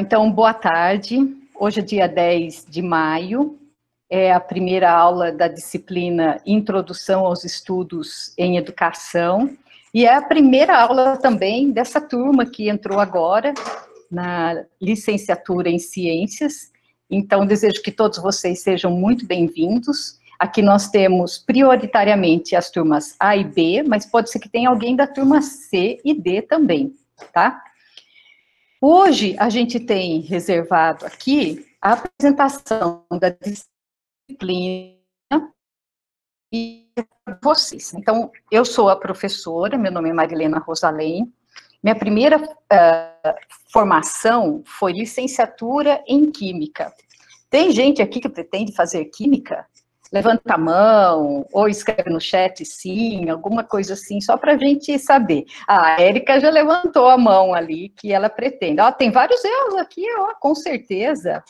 Então, boa tarde. Hoje é dia 10 de maio, é a primeira aula da disciplina Introdução aos Estudos em Educação, e é a primeira aula também dessa turma que entrou agora na licenciatura em Ciências. Então, desejo que todos vocês sejam muito bem-vindos. Aqui nós temos prioritariamente as turmas A e B, mas pode ser que tenha alguém da turma C e D também, tá? Hoje, a gente tem reservado aqui a apresentação da disciplina e vocês. Então, eu sou a professora, meu nome é Marilena Rosalém. Minha primeira formação foi licenciatura em Química. Tem gente aqui que pretende fazer Química? Levanta a mão, ou escreve no chat sim, alguma coisa assim, só para a gente saber. A Érica já levantou a mão ali, que ela pretende. Ó, tem vários erros aqui, ó, com certeza.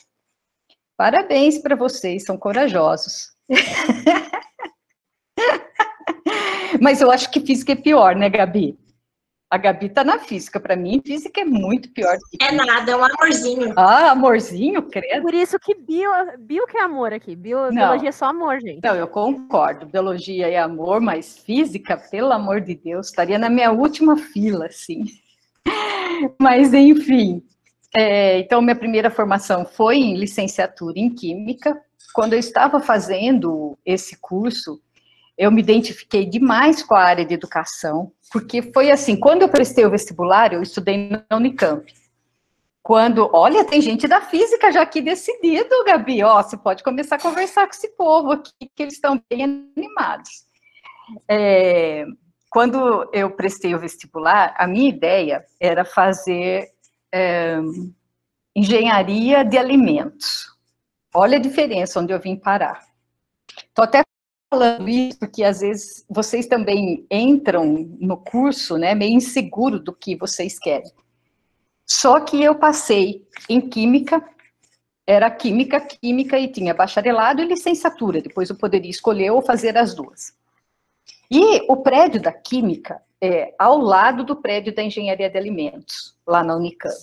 Parabéns para vocês, são corajosos. Mas eu acho que física é pior, né, Gabi? A Gabi tá na física, para mim, física é muito pior. É nada, é um amorzinho. Ah, amorzinho, credo. Por isso que bio que é amor aqui, biologia é só amor, gente. Não, eu concordo, biologia é amor, mas física, pelo amor de Deus, estaria na minha última fila, assim. Mas, enfim, então minha primeira formação foi em licenciatura em Química. Quando eu estava fazendo esse curso, eu me identifiquei demais com a área de educação, porque foi assim, quando eu prestei o vestibular, eu estudei na Unicamp. Olha, tem gente da física já aqui decidido, Gabi, ó, você pode começar a conversar com esse povo aqui, que eles estão bem animados. Quando eu prestei o vestibular, a minha ideia era fazer engenharia de alimentos. Olha a diferença onde eu vim parar. Estou até falando isso porque, às vezes, vocês também entram no curso, né, meio inseguro do que vocês querem. Só que eu passei em Química, era Química, e tinha bacharelado e licenciatura, depois eu poderia escolher ou fazer as duas. E o prédio da Química é ao lado do prédio da Engenharia de Alimentos, lá na Unicamp.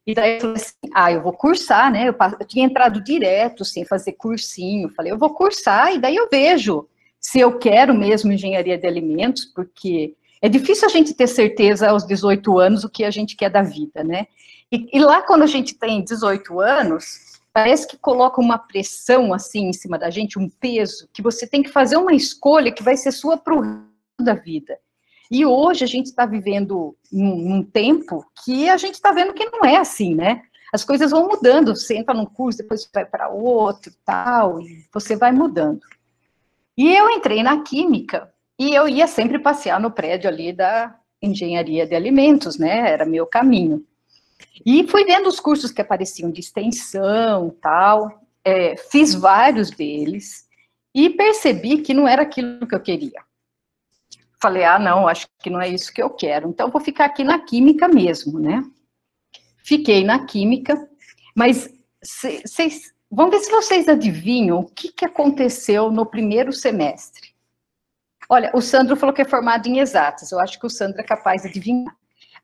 E daí eu falei assim, eu vou cursar, né, eu tinha entrado direto, sem fazer cursinho, falei, eu vou cursar, e daí eu vejo se eu quero mesmo Engenharia de Alimentos, porque é difícil a gente ter certeza aos 18 anos o que a gente quer da vida, né? E lá, quando a gente tem 18 anos, parece que coloca uma pressão, assim, em cima da gente, um peso, que você tem que fazer uma escolha que vai ser sua pro resto da vida. E hoje a gente está vivendo num tempo que a gente está vendo que não é assim, né? As coisas vão mudando, você entra num curso, depois você vai para outro, tal, e você vai mudando. E eu entrei na Química, e eu ia sempre passear no prédio ali da Engenharia de Alimentos, né? Era meu caminho. E fui vendo os cursos que apareciam de extensão, tal, fiz vários deles, e percebi que não era aquilo que eu queria. Falei, não, acho que não é isso que eu quero, então vou ficar aqui na Química mesmo, né? Fiquei na Química, mas vamos ver se vocês adivinham o que aconteceu no primeiro semestre. Olha, o Sandro falou que é formado em exatas, eu acho que o Sandro é capaz de adivinhar.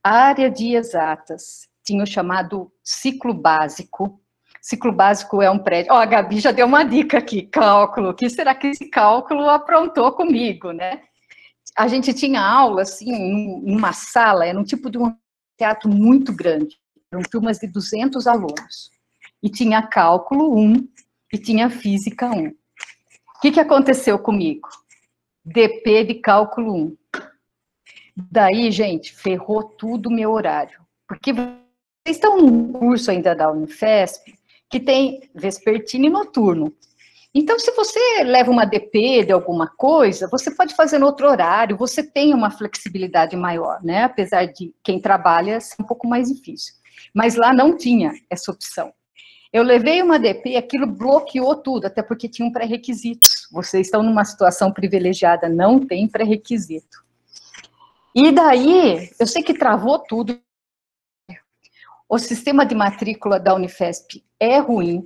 A área de exatas tinha o chamado ciclo básico. Ciclo básico é um prédio... Ó, a Gabi já deu uma dica aqui, cálculo. O que será que esse cálculo aprontou comigo, né? A gente tinha aula, assim, numa sala, era um tipo de um teatro muito grande, eram turmas de 200 alunos, e tinha cálculo 1 e tinha física 1. O que aconteceu comigo? DP de cálculo 1. Daí, gente, ferrou tudo o meu horário, porque vocês estão num curso ainda da Unifesp, que tem vespertino e noturno. Então, se você leva uma DP de alguma coisa, você pode fazer no outro horário, você tem uma flexibilidade maior, né? Apesar de quem trabalha ser um pouco mais difícil. Mas lá não tinha essa opção. Eu levei uma DP, aquilo bloqueou tudo, até porque tinha um pré-requisitos. Vocês estão numa situação privilegiada, não tem pré-requisito. E daí, eu sei que travou tudo. O sistema de matrícula da Unifesp é ruim.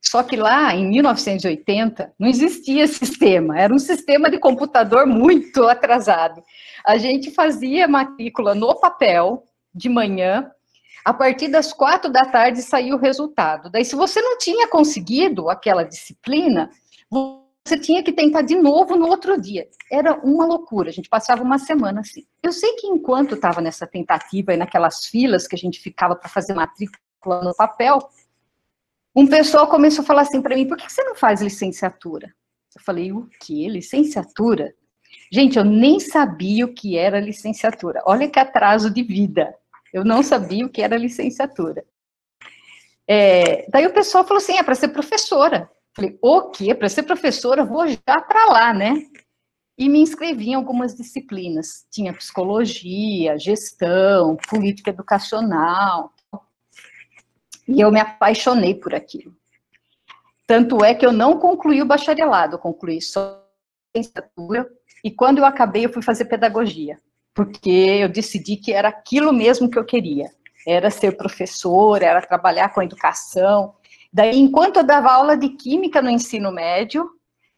Só que lá, em 1980, não existia sistema, era um sistema de computador muito atrasado. A gente fazia matrícula no papel, de manhã, A partir das 4 da tarde saiu o resultado. Daí, se você não tinha conseguido aquela disciplina, você tinha que tentar de novo no outro dia. Era uma loucura, a gente passava uma semana assim. Eu sei que enquanto estava nessa tentativa e naquelas filas que a gente ficava para fazer matrícula no papel, um pessoal começou a falar assim para mim, por que você não faz licenciatura? Eu falei, o quê? Licenciatura? Gente, eu nem sabia o que era licenciatura. Olha que atraso de vida. Eu não sabia o que era licenciatura. Daí o pessoal falou assim, é para ser professora. Falei, o quê? Para ser professora, vou já para lá, né? E me inscrevi em algumas disciplinas. Tinha psicologia, gestão, política educacional. E eu me apaixonei por aquilo. Tanto é que eu não concluí o bacharelado, eu concluí só licenciatura. E quando eu acabei, eu fui fazer pedagogia. Porque eu decidi que era aquilo mesmo que eu queria. Era ser professora, era trabalhar com educação. Daí, enquanto eu dava aula de química no ensino médio,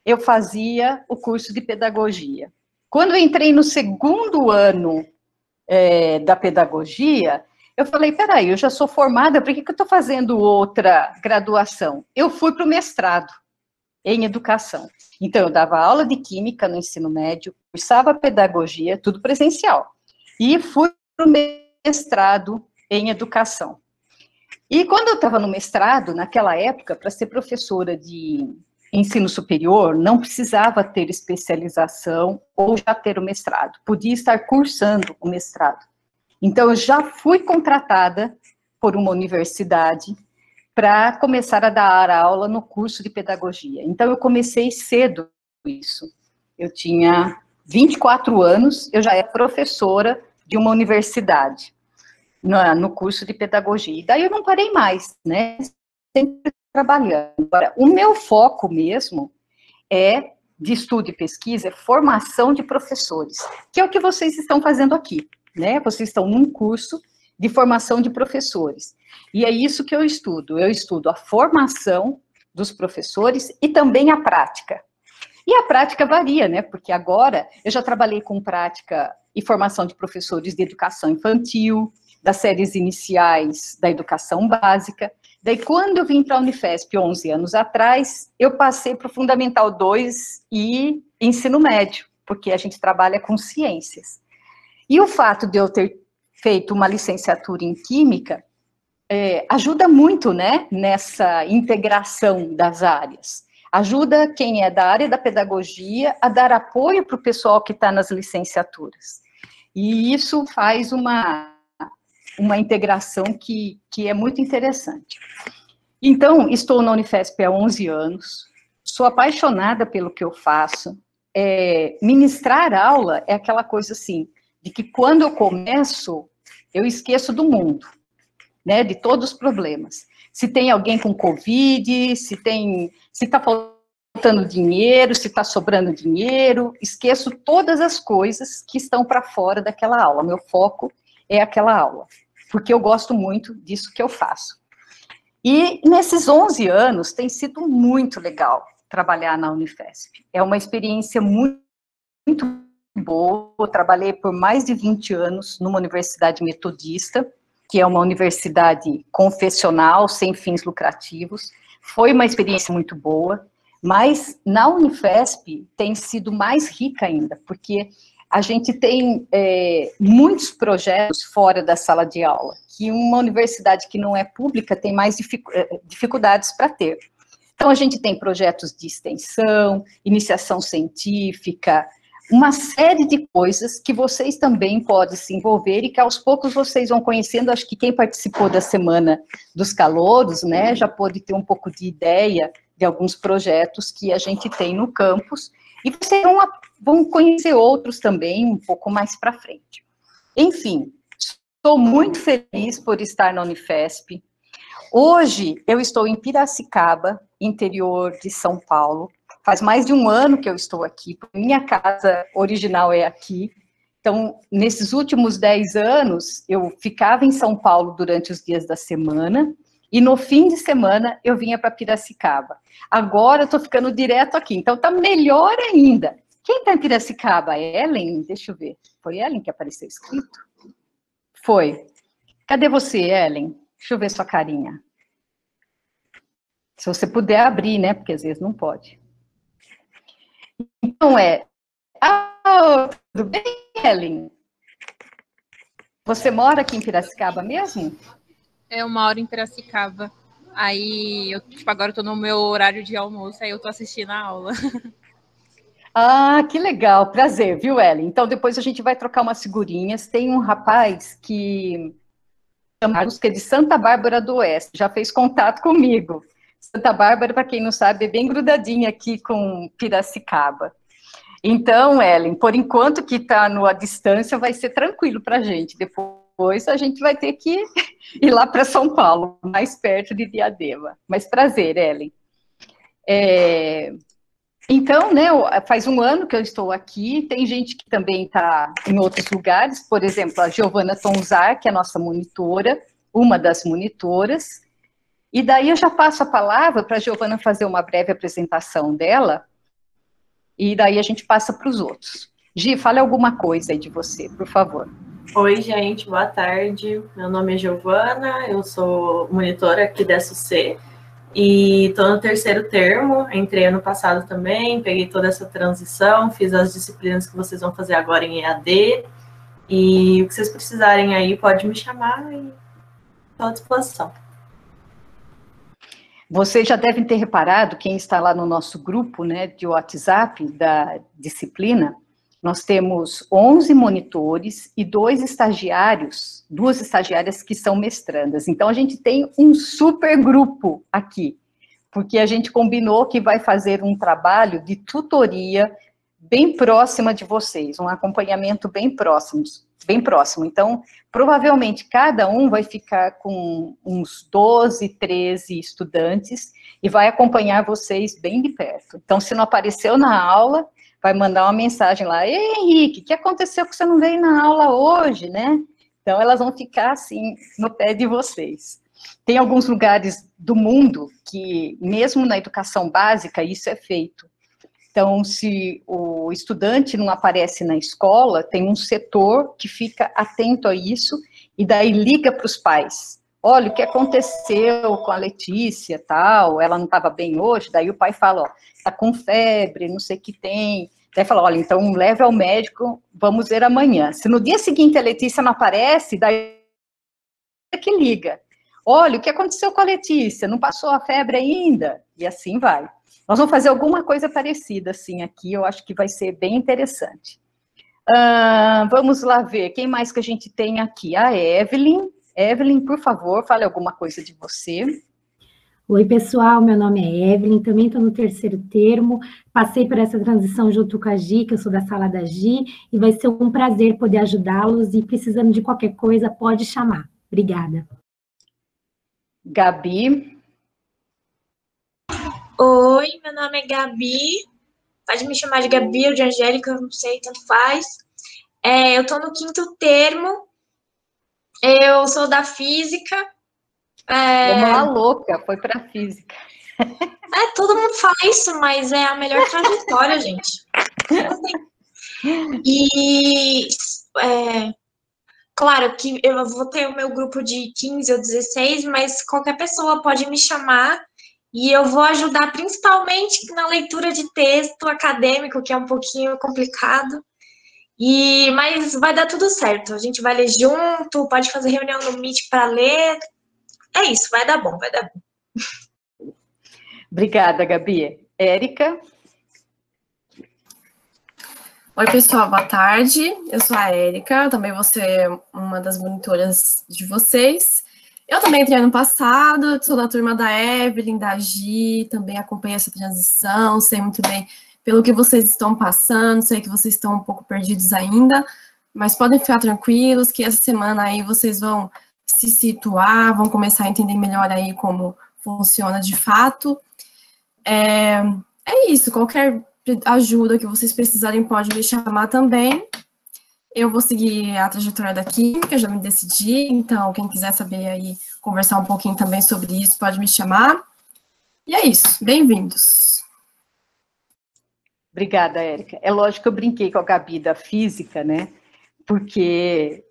eu fazia o curso de pedagogia. Quando eu entrei no segundo ano da pedagogia, eu falei, peraí, eu já sou formada, por que eu estou fazendo outra graduação? Eu fui para o mestrado em educação. Então, eu dava aula de química no ensino médio, cursava pedagogia, tudo presencial. E fui para o mestrado em educação. E quando eu estava no mestrado, naquela época, para ser professora de ensino superior, não precisava ter especialização ou já ter o mestrado. Podia estar cursando o mestrado. Então, eu já fui contratada por uma universidade para começar a dar aula no curso de pedagogia. Então, eu comecei cedo isso. Eu tinha 24 anos, eu já era professora de uma universidade, no curso de pedagogia. E daí eu não parei mais, né? Sempre trabalhando. Agora, o meu foco mesmo de estudo e pesquisa, é formação de professores, que é o que vocês estão fazendo aqui, né? Vocês estão num curso de formação de professores. E é isso que eu estudo a formação dos professores e também a prática. E a prática varia, né? Porque agora eu já trabalhei com prática e formação de professores de educação infantil, das séries iniciais da educação básica. Daí, quando eu vim para a Unifesp, 11 anos atrás, eu passei para o Fundamental 2 e ensino médio, porque a gente trabalha com ciências. E o fato de eu ter feito uma licenciatura em Química ajuda muito, né, nessa integração das áreas. Ajuda quem é da área da pedagogia a dar apoio para o pessoal que está nas licenciaturas. E isso faz uma integração que é muito interessante. Então, estou na Unifesp há 11 anos, sou apaixonada pelo que eu faço. Ministrar aula é aquela coisa assim, de que quando eu começo, eu esqueço do mundo, né, de todos os problemas. Se tem alguém com Covid, se está faltando dinheiro, se está sobrando dinheiro, esqueço todas as coisas que estão para fora daquela aula. Meu foco é aquela aula, porque eu gosto muito disso que eu faço. E nesses 11 anos tem sido muito legal trabalhar na Unifesp. É uma experiência muito boa. Eu trabalhei por mais de 20 anos numa universidade metodista, que é uma universidade confessional, sem fins lucrativos. Foi uma experiência muito boa, mas na Unifesp tem sido mais rica ainda, porque a gente tem muitos projetos fora da sala de aula, que uma universidade que não é pública tem mais dificuldades para ter. Então, a gente tem projetos de extensão, iniciação científica, uma série de coisas que vocês também podem se envolver e que aos poucos vocês vão conhecendo. Acho que quem participou da Semana dos Calouros, né, já pode ter um pouco de ideia de alguns projetos que a gente tem no campus, e vocês vão conhecer outros também um pouco mais para frente. Enfim, estou muito feliz por estar na Unifesp. Hoje, eu estou em Piracicaba, interior de São Paulo. Faz mais de um ano que eu estou aqui, minha casa original é aqui. Então, nesses últimos 10 anos, eu ficava em São Paulo durante os dias da semana, e no fim de semana eu vinha para Piracicaba. Agora eu estou ficando direto aqui, então está melhor ainda. Quem está em Piracicaba? Ellen? Deixa eu ver. Foi Ellen que apareceu escrito? Foi. Cadê você, Ellen? Deixa eu ver sua carinha. Se você puder abrir, né? Porque às vezes não pode. Então tudo bem, Ellen? Você mora aqui em Piracicaba mesmo? Eu moro em Piracicaba. Aí, agora eu tô no meu horário de almoço, aí eu tô assistindo a aula. Ah, que legal, prazer, viu, Ellen? Então, depois a gente vai trocar umas figurinhas. Tem um rapaz que chama música de Santa Bárbara do Oeste, já fez contato comigo. Santa Bárbara, para quem não sabe, é bem grudadinha aqui com Piracicaba. Então, Ellen, por enquanto que está à distância, vai ser tranquilo para a gente. Depois a gente vai ter que ir lá para São Paulo, mais perto de Diadema. Mas prazer, Ellen. Então, né, faz um ano que eu estou aqui, tem gente que também está em outros lugares, por exemplo, a Giovana Tonzar, que é a nossa monitora, uma das monitoras, e daí eu já passo a palavra para a Giovana fazer uma breve apresentação dela, e daí a gente passa para os outros. Gi, fale alguma coisa aí de você, por favor. Oi, gente, boa tarde. Meu nome é Giovana, eu sou monitora aqui da SUC e estou no terceiro termo. Entrei ano passado também, peguei toda essa transição, fiz as disciplinas que vocês vão fazer agora em EAD. E o que vocês precisarem aí, pode me chamar e estou à disposição. Vocês já devem ter reparado, quem está lá no nosso grupo, né, de WhatsApp da disciplina, nós temos 11 monitores e 2 estagiários, 2 estagiárias que são mestrandas. Então, a gente tem um super grupo aqui, porque a gente combinou que vai fazer um trabalho de tutoria bem próxima de vocês, um acompanhamento bem próximo. Então, provavelmente, cada um vai ficar com uns 12, 13 estudantes e vai acompanhar vocês bem de perto. Então, se não apareceu na aula, vai mandar uma mensagem lá: Ei, Henrique, o que aconteceu que você não veio na aula hoje, né? Então, elas vão ficar, assim, no pé de vocês. Tem alguns lugares do mundo que, mesmo na educação básica, isso é feito. Então, se o estudante não aparece na escola, tem um setor que fica atento a isso e daí liga para os pais. Olha, o que aconteceu com a Letícia, tal, ela não estava bem hoje, daí o pai fala, ó, está com febre, não sei o que tem. Daí fala, olha, então leve ao médico, vamos ver amanhã. Se no dia seguinte a Letícia não aparece, daí é que liga. Olha, o que aconteceu com a Letícia? Não passou a febre ainda? E assim vai. Nós vamos fazer alguma coisa parecida, assim, aqui, eu acho que vai ser bem interessante. Vamos lá ver, quem mais que a gente tem aqui? A Evelyn. Evelyn, por favor, fale alguma coisa de você. Oi, pessoal, meu nome é Evelyn, também estou no terceiro termo, passei por essa transição junto com a Gi, que eu sou da sala da Gi, e vai ser um prazer poder ajudá-los, e precisando de qualquer coisa, pode chamar. Obrigada. Gabi. Oi, meu nome é Gabi. Pode me chamar de Gabi ou de Angélica, não sei, tanto faz. Eu tô no quinto termo. Eu sou da física. Uma louca, foi para física. Todo mundo fala isso, mas é a melhor trajetória, gente. E claro que eu vou ter o meu grupo de 15 ou 16, mas qualquer pessoa pode me chamar e eu vou ajudar principalmente na leitura de texto acadêmico, que é um pouquinho complicado. Mas vai dar tudo certo. A gente vai ler junto, pode fazer reunião no Meet para ler. É isso, vai dar bom, vai dar bom. Obrigada, Gabi. Érica? Oi, pessoal, boa tarde. Eu sou a Érica, também vou ser uma das monitoras de vocês. Eu também entrei ano passado, sou da turma da Evelyn, da Gi, também acompanhei essa transição, sei muito bem pelo que vocês estão passando, sei que vocês estão um pouco perdidos ainda, mas podem ficar tranquilos que essa semana aí vocês vão se situar, vão começar a entender melhor aí como funciona de fato. É isso, qualquer ajuda que vocês precisarem pode me chamar também. Eu vou seguir a trajetória da química, já me decidi, então quem quiser saber aí, conversar um pouquinho também sobre isso, pode me chamar. E é isso, bem-vindos. Obrigada, Érica. É lógico que eu brinquei com a Gabi da física, né? Porque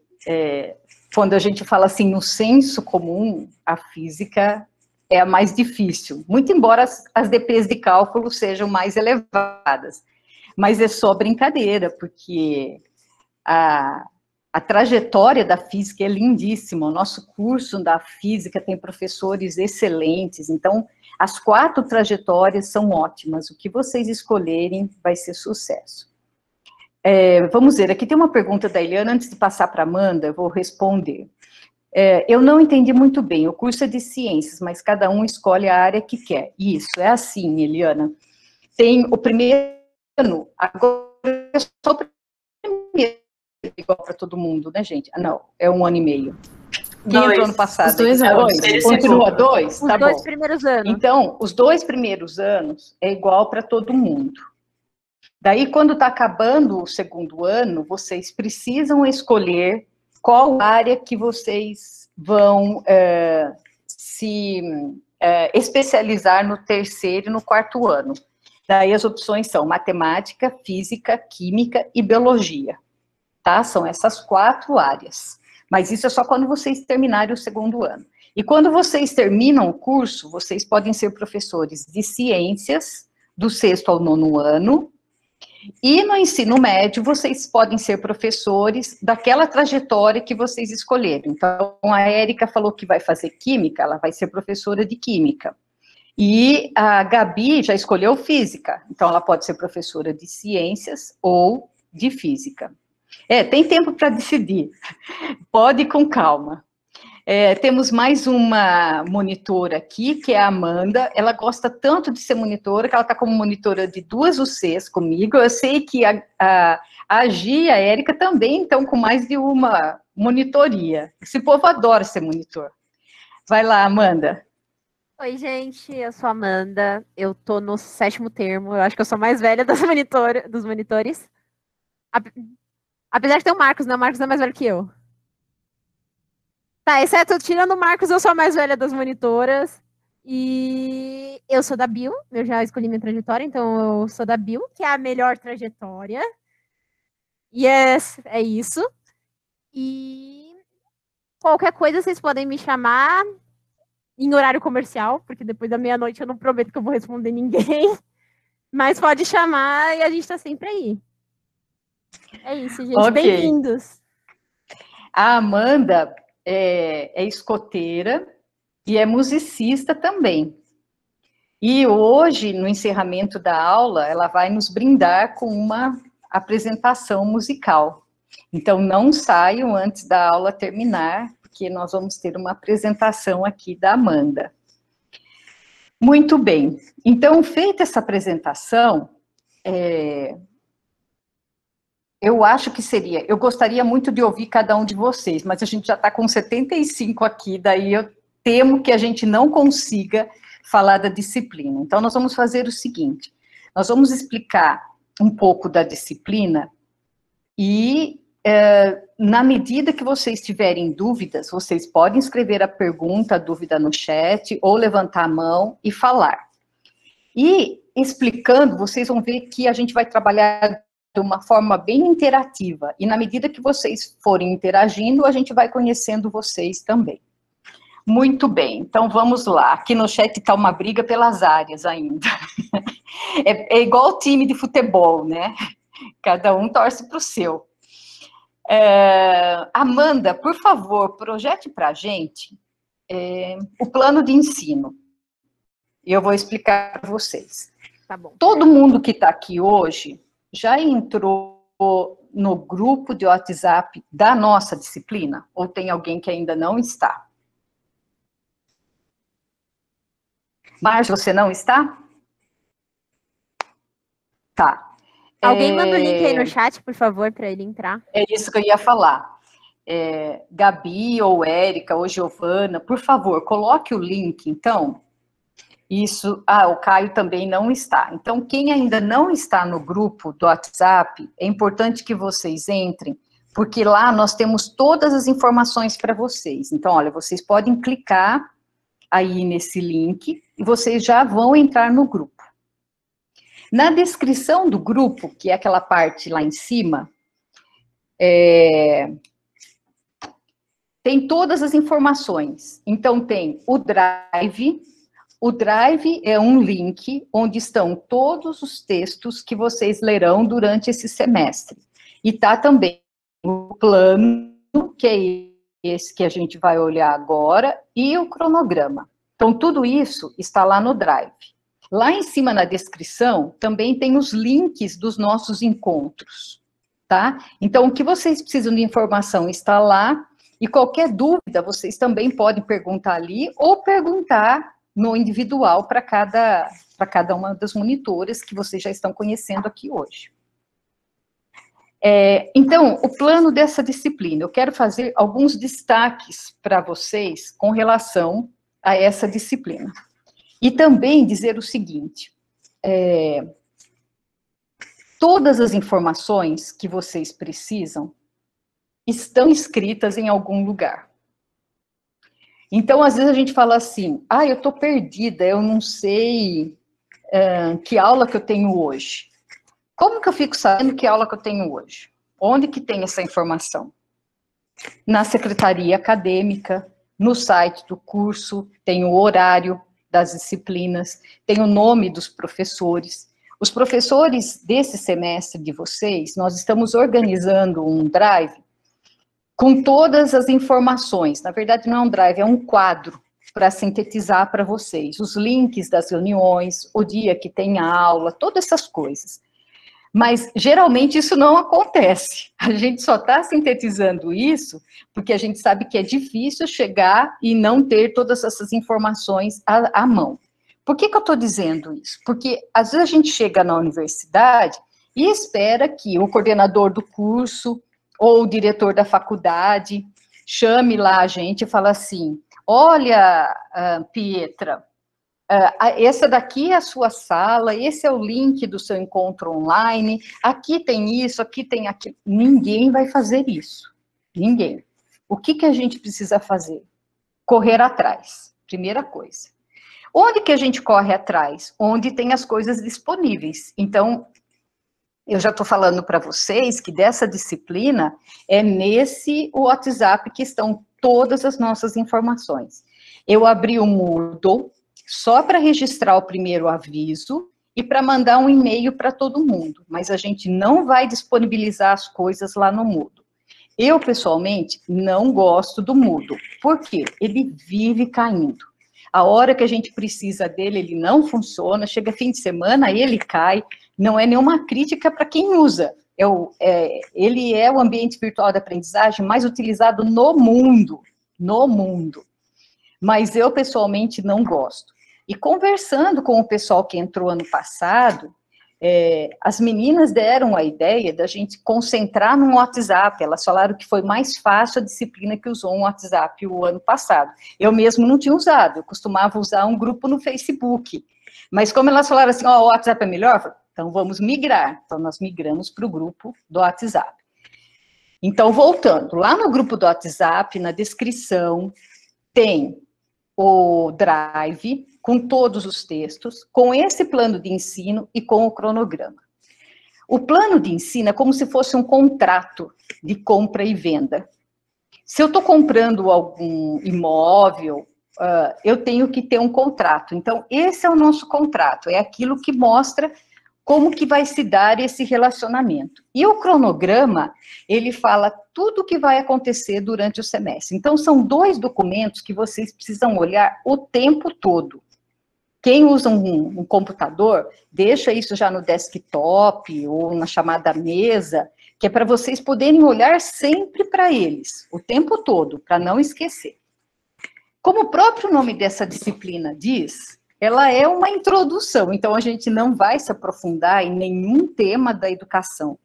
quando a gente fala assim, no senso comum, a física é a mais difícil, muito embora as DPs de cálculo sejam mais elevadas, mas é só brincadeira, porque a trajetória da física é lindíssima, o nosso curso da física tem professores excelentes, então as 4 trajetórias são ótimas, o que vocês escolherem vai ser sucesso. Vamos ver, aqui tem uma pergunta da Eliana, antes de passar para a Amanda, eu vou responder. Eu não entendi muito bem, o curso é de ciências, mas cada um escolhe a área que quer. Isso, é assim, Eliana. Tem o primeiro ano, agora é só o primeiro, igual para todo mundo, né, gente? Não, é 1 ano e meio. Quem entrou ano passado? Os 2 anos. Continua 2? Tá bom. Os 2 primeiros anos. Então, os 2 primeiros anos é igual para todo mundo. Daí, quando está acabando o segundo ano, vocês precisam escolher qual área que vocês vão se especializar no terceiro e no 4º ano. Daí as opções são matemática, física, química e biologia, tá? São essas 4 áreas. Mas isso é só quando vocês terminarem o segundo ano. E quando vocês terminam o curso, vocês podem ser professores de ciências, do 6º ao 9º ano, e no ensino médio, vocês podem ser professores daquela trajetória que vocês escolheram. Então, a Érica falou que vai fazer química, ela vai ser professora de química. E a Gabi já escolheu física, então ela pode ser professora de ciências ou de física. Tem tempo para decidir, pode ir com calma. Temos mais uma monitora aqui, que é a Amanda. Ela gosta tanto de ser monitora, que ela está como monitora de 2 UCs comigo. Eu sei que a Gi e a Érica também estão com mais de uma monitoria. Esse povo adora ser monitor. Vai lá, Amanda. Oi, gente, eu sou a Amanda. Eu tô no 7º termo. Eu acho que eu sou a mais velha dos monitores. Apesar de ter o Marcos, né? O Marcos é mais velho que eu. Tá, exceto tirando o Marcos, eu sou a mais velha das monitoras. E eu sou da Bio, eu já escolhi minha trajetória, então eu sou da Bio, que é a melhor trajetória. Yes, é isso. E qualquer coisa vocês podem me chamar em horário comercial, porque depois da meia-noite eu não prometo que eu vou responder ninguém. Mas pode chamar e a gente tá sempre aí. É isso, gente. Okay. Bem-vindos. A Amanda é escoteira e é musicista também. E hoje, no encerramento da aula, ela vai nos brindar com uma apresentação musical. Então, não saiam antes da aula terminar, porque nós vamos ter uma apresentação aqui da Amanda. Muito bem. Então, feita essa apresentação, eu acho que seria... Eu gostaria muito de ouvir cada um de vocês, mas a gente já está com 75 aqui, daí eu temo que a gente não consiga falar da disciplina. Então, nós vamos fazer o seguinte, nós vamos explicar um pouco da disciplina e, na medida que vocês tiverem dúvidas, vocês podem escrever a pergunta, a dúvida no chat, ou levantar a mão e falar. E, explicando, vocês vão ver que a gente vai trabalhar de uma forma bem interativa, e na medida que vocês forem interagindo, a gente vai conhecendo vocês também. Muito bem, então vamos lá. Aqui no chat está uma briga pelas áreas ainda. É igual o time de futebol, né? Cada um torce para o seu. Amanda, por favor, projete para a gente o plano de ensino. E eu vou explicar para vocês. Tá bom. Todo mundo que está aqui hoje já entrou no grupo de WhatsApp da nossa disciplina? Ou tem alguém que ainda não está? Márcio, você não está? Tá. Alguém manda o link aí no chat, por favor, para ele entrar. É isso que eu ia falar. Gabi, ou Érica, ou Giovana, por favor, coloque o link, então. Isso, o Caio também não está. Então, quem ainda não está no grupo do WhatsApp, é importante que vocês entrem, porque lá nós temos todas as informações para vocês. Então, olha, vocês podem clicar aí nesse link e vocês já vão entrar no grupo. Na descrição do grupo, que é aquela parte lá em cima, tem todas as informações. Então, tem o Drive. O Drive é um link onde estão todos os textos que vocês lerão durante esse semestre. E está também o plano, que é esse que a gente vai olhar agora, e o cronograma. Então, tudo isso está lá no Drive. Lá em cima, na descrição, também tem os links dos nossos encontros, tá? Então, o que vocês precisam de informação está lá, e qualquer dúvida, vocês também podem perguntar ali, ou perguntar no individual para cada uma das monitoras que vocês já estão conhecendo aqui hoje. Então, o plano dessa disciplina, eu quero fazer alguns destaques para vocês com relação a essa disciplina. E também dizer o seguinte, todas as informações que vocês precisam estão escritas em algum lugar. Então, às vezes a gente fala assim, eu estou perdida, eu não sei que aula que eu tenho hoje. Como que eu fico sabendo que aula que eu tenho hoje? Onde que tem essa informação? Na secretaria acadêmica, no site do curso, tem o horário das disciplinas, tem o nome dos professores. Os professores desse semestre de vocês, nós estamos organizando um drive com todas as informações. Na verdade, não é um drive, é um quadro para sintetizar para vocês. Os links das reuniões, o dia que tem a aula, todas essas coisas. Mas, geralmente, isso não acontece. A gente só está sintetizando isso porque a gente sabe que é difícil chegar e não ter todas essas informações à mão. Por que eu estou dizendo isso? Porque, às vezes, a gente chega na universidade e espera que o coordenador do curso ou o diretor da faculdade chame lá a gente e fala assim, olha, Pietra, essa daqui é a sua sala, esse é o link do seu encontro online, aqui tem isso, aqui tem aquilo. Ninguém vai fazer isso. Ninguém. O que a gente precisa fazer? Correr atrás. Primeira coisa. Onde que a gente corre atrás? Onde tem as coisas disponíveis. Então, eu já estou falando para vocês que dessa disciplina é nesse WhatsApp que estão todas as nossas informações. Eu abri o Moodle só para registrar o primeiro aviso e para mandar um e-mail para todo mundo, mas a gente não vai disponibilizar as coisas lá no Moodle. Eu, pessoalmente, não gosto do Moodle. Por quê? Ele vive caindo. A hora que a gente precisa dele, ele não funciona, chega fim de semana, ele cai. Não é nenhuma crítica para quem usa. Ele é o ambiente virtual de aprendizagem mais utilizado no mundo. No mundo. Mas eu, pessoalmente, não gosto. E conversando com o pessoal que entrou ano passado, as meninas deram a ideia da gente concentrar no WhatsApp. Elas falaram que foi mais fácil a disciplina que usou um WhatsApp o ano passado. Eu mesmo não tinha usado, eu costumava usar um grupo no Facebook. Mas como elas falaram assim, o WhatsApp é melhor, então vamos migrar. Então nós migramos para o grupo do WhatsApp. Então, voltando, lá no grupo do WhatsApp, na descrição, tem o Drive, com todos os textos, com esse plano de ensino e com o cronograma. O plano de ensino é como se fosse um contrato de compra e venda. Se eu estou comprando algum imóvel, eu tenho que ter um contrato. Então, esse é o nosso contrato, é aquilo que mostra como que vai se dar esse relacionamento. E o cronograma, ele fala tudo o que vai acontecer durante o semestre. Então, são 2 documentos que vocês precisam olhar o tempo todo. Quem usa um computador, deixa isso já no desktop ou na chamada mesa, que é para vocês poderem olhar sempre para eles, o tempo todo, para não esquecer. Como o próprio nome dessa disciplina diz, ela é uma introdução, então a gente não vai se aprofundar em nenhum tema da educação.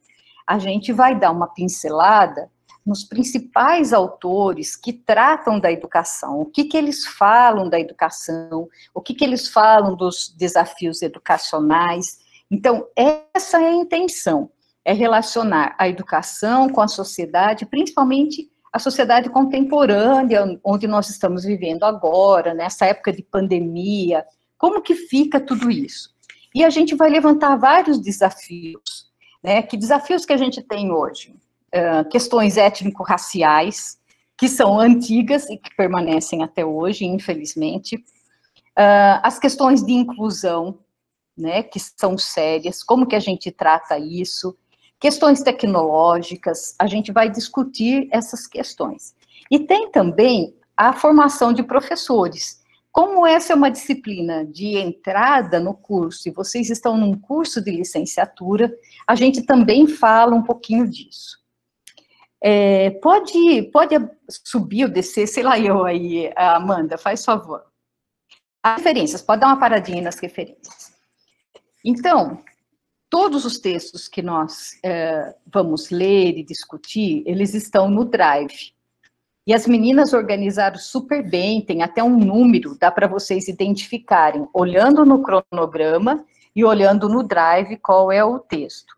A gente vai dar uma pincelada nos principais autores que tratam da educação, o que eles falam da educação, o que eles falam dos desafios educacionais. Então, essa é a intenção, é relacionar a educação com a sociedade, principalmente a sociedade contemporânea, onde nós estamos vivendo agora, nessa época de pandemia. Como que fica tudo isso? E a gente vai levantar vários desafios, né? Que desafios que a gente tem hoje? Questões étnico-raciais, que são antigas e que permanecem até hoje, infelizmente. As questões de inclusão, né, que são sérias, como que a gente trata isso, questões tecnológicas, a gente vai discutir essas questões. E tem também a formação de professores. Como essa é uma disciplina de entrada no curso, e vocês estão num curso de licenciatura, a gente também fala um pouquinho disso. Pode subir ou descer, sei lá eu aí, Amanda, faz favor. As referências, pode dar uma paradinha nas referências. Então, todos os textos que nós vamos ler e discutir, eles estão no Drive. E as meninas organizaram super bem, tem até um número, dá para vocês identificarem, olhando no cronograma e olhando no Drive qual é o texto.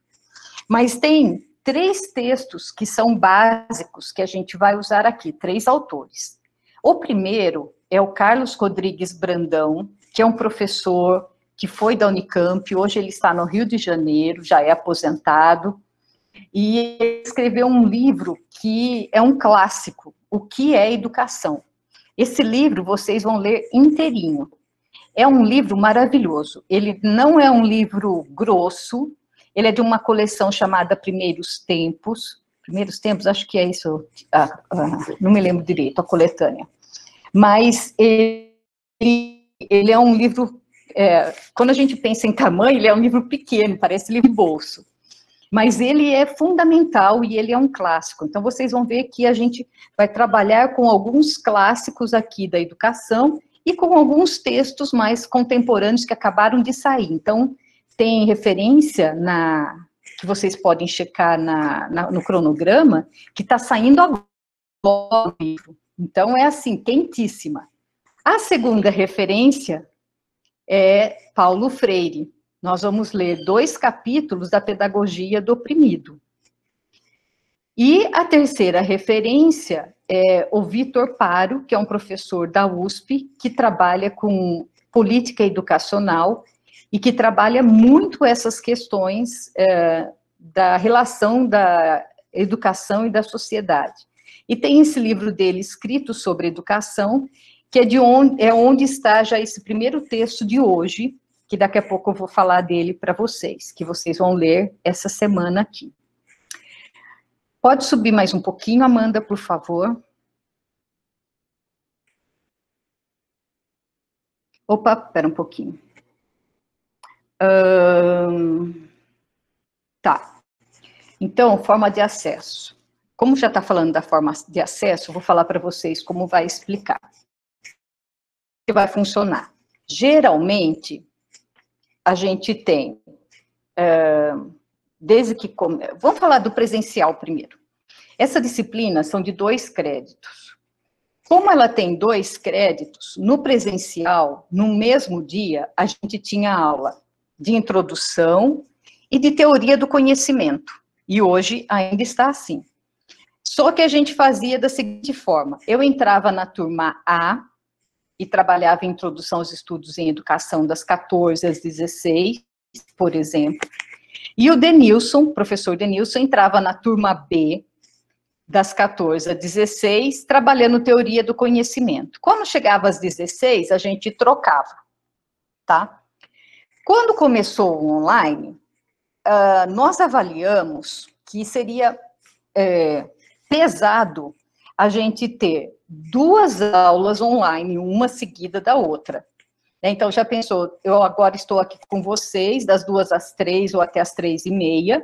Mas tem 3 textos que são básicos, que a gente vai usar aqui, 3 autores. O primeiro é o Carlos Rodrigues Brandão, que é um professor que foi da Unicamp, hoje ele está no Rio de Janeiro, já é aposentado, e ele escreveu um livro que é um clássico, O que é Educação? Esse livro vocês vão ler inteirinho. É um livro maravilhoso. Ele não é um livro grosso, ele é de uma coleção chamada Primeiros Tempos. Primeiros Tempos, acho que é isso, não me lembro direito, a coletânea. Mas ele é um livro, quando a gente pensa em tamanho, ele é um livro pequeno, parece livro de bolso. Mas ele é fundamental e ele é um clássico. Então, vocês vão ver que a gente vai trabalhar com alguns clássicos aqui da educação e com alguns textos mais contemporâneos que acabaram de sair. Então, tem referência que vocês podem checar no cronograma, que está saindo agora no livro. Então, é assim, quentíssima. A segunda referência é Paulo Freire. Nós vamos ler 2 capítulos da Pedagogia do Oprimido. E a terceira referência é o Vitor Paro, que é um professor da USP, que trabalha com política educacional e que trabalha muito essas questões da relação da educação e da sociedade. E tem esse livro dele escrito sobre educação, que é onde está já esse primeiro texto de hoje, que daqui a pouco eu vou falar dele para vocês, que vocês vão ler essa semana aqui. Pode subir mais um pouquinho, Amanda, por favor. Opa, espera um pouquinho. Tá. Então, forma de acesso. Como já está falando da forma de acesso, eu vou falar para vocês como vai explicar. Que vai funcionar. Geralmente, a gente tem, vamos falar do presencial primeiro. Essa disciplina são de 2 créditos. Como ela tem 2 créditos, no presencial, no mesmo dia, a gente tinha aula de introdução e de teoria do conhecimento. E hoje ainda está assim. Só que a gente fazia da seguinte forma, eu entrava na turma A, e trabalhava em introdução aos estudos em educação das 14 às 16, por exemplo. E o Denilson, professor Denilson, entrava na turma B, das 14 às 16, trabalhando teoria do conhecimento. Quando chegava às 16, a gente trocava, tá? Quando começou o online, nós avaliamos que seria pesado a gente ter 2 aulas online, uma seguida da outra. Então, já pensou, eu agora estou aqui com vocês, das 2 às 3 ou até às 3h30,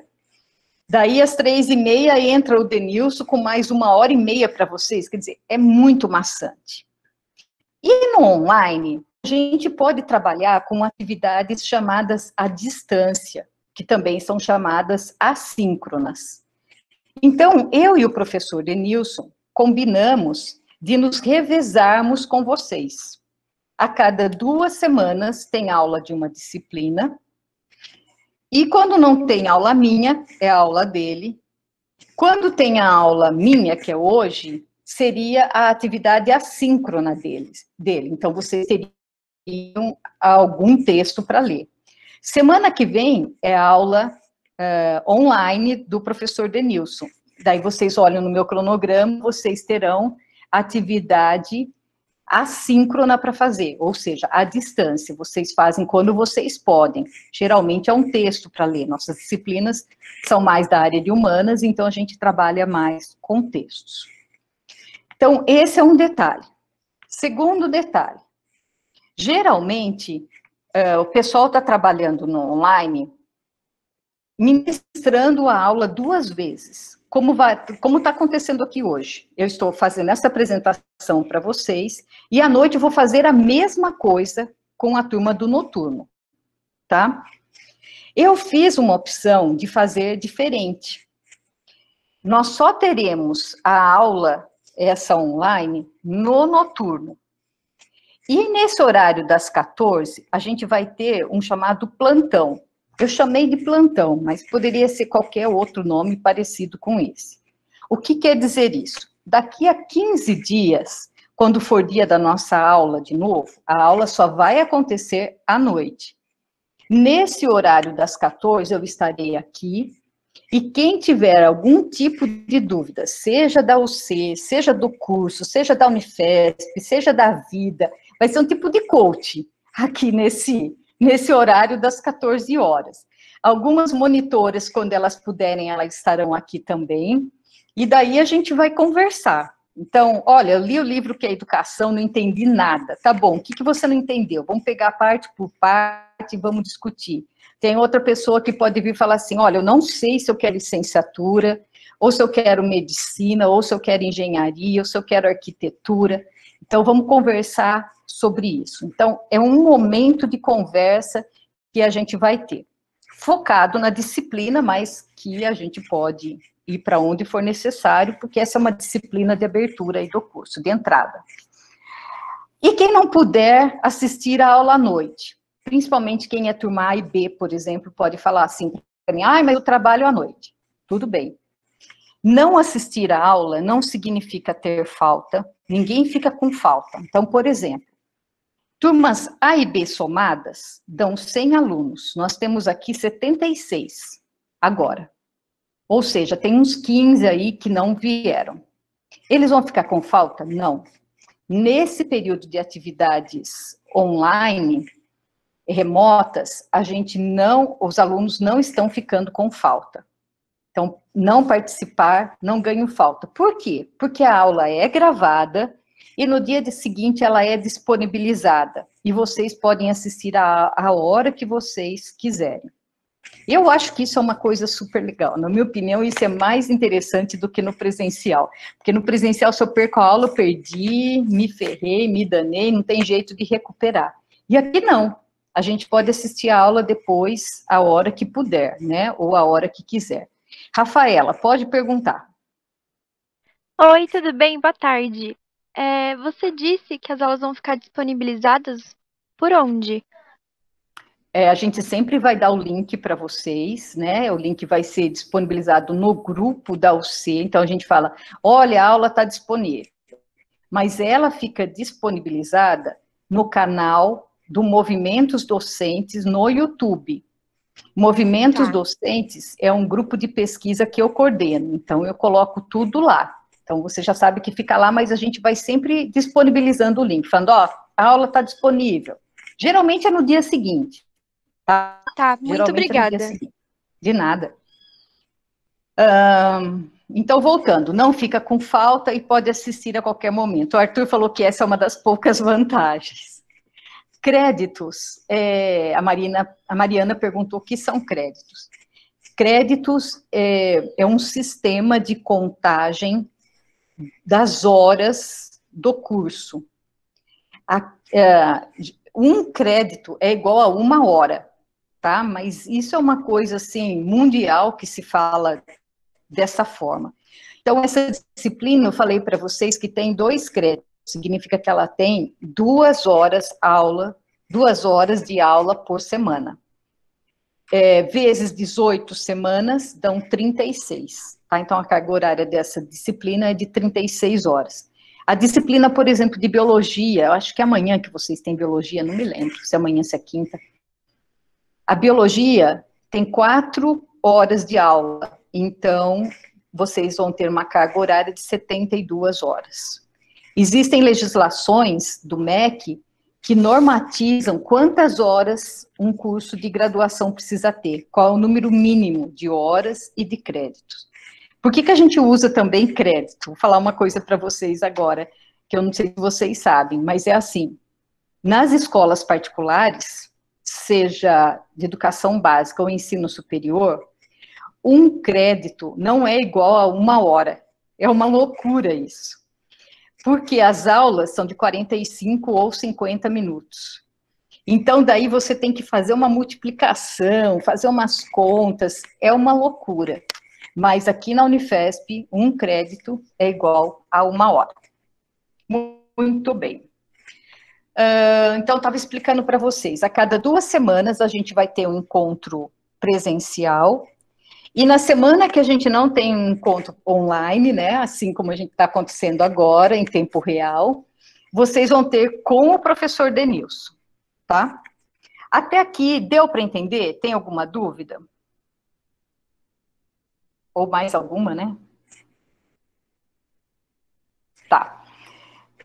daí às 3h30 entra o Denilson com mais 1h30 para vocês, quer dizer, é muito maçante. E no online, a gente pode trabalhar com atividades chamadas à distância, que também são chamadas assíncronas. Então, eu e o professor Denilson combinamos de nos revezarmos com vocês. A cada 2 semanas tem aula de uma disciplina, e quando não tem aula minha, é a aula dele. Quando tem a aula minha, que é hoje, seria a atividade assíncrona dele. Então, vocês teriam algum texto para ler. Semana que vem é a aula online do professor Denilson. Daí vocês olham no meu cronograma, vocês terão atividade assíncrona para fazer, ou seja, à distância. Vocês fazem quando vocês podem. Geralmente é um texto para ler. Nossas disciplinas são mais da área de humanas, então a gente trabalha mais com textos. Então, esse é um detalhe. Segundo detalhe, geralmente, o pessoal está trabalhando no online, ministrando a aula 2 vezes, como está acontecendo aqui hoje. Eu estou fazendo essa apresentação para vocês, e à noite eu vou fazer a mesma coisa com a turma do noturno, tá? Eu fiz uma opção de fazer diferente. Nós só teremos a aula, essa online, no noturno. E nesse horário das 14, a gente vai ter um chamado plantão. Eu chamei de plantão, mas poderia ser qualquer outro nome parecido com esse. O que quer dizer isso? Daqui a 15 dias, quando for dia da nossa aula de novo, a aula só vai acontecer à noite. Nesse horário das 14, eu estarei aqui, e quem tiver algum tipo de dúvida, seja da UC, seja do curso, seja da Unifesp, seja da vida, vai ser um tipo de coach aqui nesse horário das 14 horas. Algumas monitoras, quando elas puderem, elas estarão aqui também, e daí a gente vai conversar. Então, olha, eu li o livro que é Educação, não entendi nada. Tá bom, o que você não entendeu? Vamos pegar parte por parte e vamos discutir. Tem outra pessoa que pode vir falar assim, olha, eu não sei se eu quero licenciatura, ou se eu quero medicina, ou se eu quero engenharia, ou se eu quero arquitetura. Então, vamos conversar sobre isso. Então, é um momento de conversa que a gente vai ter, focado na disciplina, mas que a gente pode ir para onde for necessário, porque essa é uma disciplina de abertura aí do curso, de entrada. E quem não puder assistir a aula à noite, principalmente quem é turma A e B, por exemplo, pode falar assim para mim, mas eu trabalho à noite. Tudo bem. Não assistir a aula não significa ter falta, ninguém fica com falta. Então, por exemplo, turmas A e B somadas dão 100 alunos. Nós temos aqui 76 agora. Ou seja, tem uns 15 aí que não vieram. Eles vão ficar com falta? Não. Nesse período de atividades online, remotas, os alunos não estão ficando com falta. Então, não participar, não ganho falta. Por quê? Porque a aula é gravada e no dia seguinte ela é disponibilizada. E vocês podem assistir a hora que vocês quiserem. Eu acho que isso é uma coisa super legal. Na minha opinião, isso é mais interessante do que no presencial. Porque no presencial, se eu perco a aula, eu perdi, me ferrei, me danei, não tem jeito de recuperar. E aqui não. A gente pode assistir a aula depois, a hora que puder, né? Ou a hora que quiser. Rafaela, pode perguntar. Oi, tudo bem? Boa tarde. Você disse que as aulas vão ficar disponibilizadas por onde? A gente sempre vai dar o link para vocês, né? O link vai ser disponibilizado no grupo da UC, então a gente fala, olha, a aula está disponível. Mas ela fica disponibilizada no canal do Movimentos Docentes no YouTube. Movimentos Docentes é um grupo de pesquisa que eu coordeno, então eu coloco tudo lá. Então você já sabe que fica lá, mas a gente vai sempre disponibilizando o link, falando, a aula está disponível. Geralmente é no dia seguinte. Tá, muito obrigada. De nada. Então, voltando, não fica com falta e pode assistir a qualquer momento. O Arthur falou que essa é uma das poucas vantagens. Créditos, a Mariana perguntou o que são créditos. Créditos é um sistema de contagem das horas do curso. Um crédito é igual a 1 hora. Tá? Mas isso é uma coisa, assim, mundial que se fala dessa forma. Então, essa disciplina, eu falei para vocês que tem 2 créditos, significa que ela tem 2 horas de aula por semana. Vezes 18 semanas, dão 36, tá? Então, a carga horária dessa disciplina é de 36 horas. A disciplina, por exemplo, de biologia, eu acho que é amanhã que vocês têm biologia, não me lembro se é amanhã, se é quinta. A biologia tem 4 horas de aula, então vocês vão ter uma carga horária de 72 horas. Existem legislações do MEC que normatizam quantas horas um curso de graduação precisa ter, qual é o número mínimo de horas e de créditos. Por que a gente usa também crédito? Vou falar uma coisa para vocês agora, que eu não sei se vocês sabem, mas é assim, nas escolas particulares, seja de educação básica ou ensino superior, um crédito não é igual a 1 hora. É uma loucura isso. Porque as aulas são de 45 ou 50 minutos. Então, daí você tem que fazer uma multiplicação, fazer umas contas, é uma loucura. Mas aqui na Unifesp, um crédito é igual a 1 hora. Muito bem. Então, estava explicando para vocês, a cada 2 semanas a gente vai ter um encontro presencial, e na semana que a gente não tem um encontro online, né, assim como a gente está acontecendo agora, em tempo real, vocês vão ter com o professor Denilson, tá? Até aqui, deu para entender? Tem alguma dúvida? Ou mais alguma, né? Tá.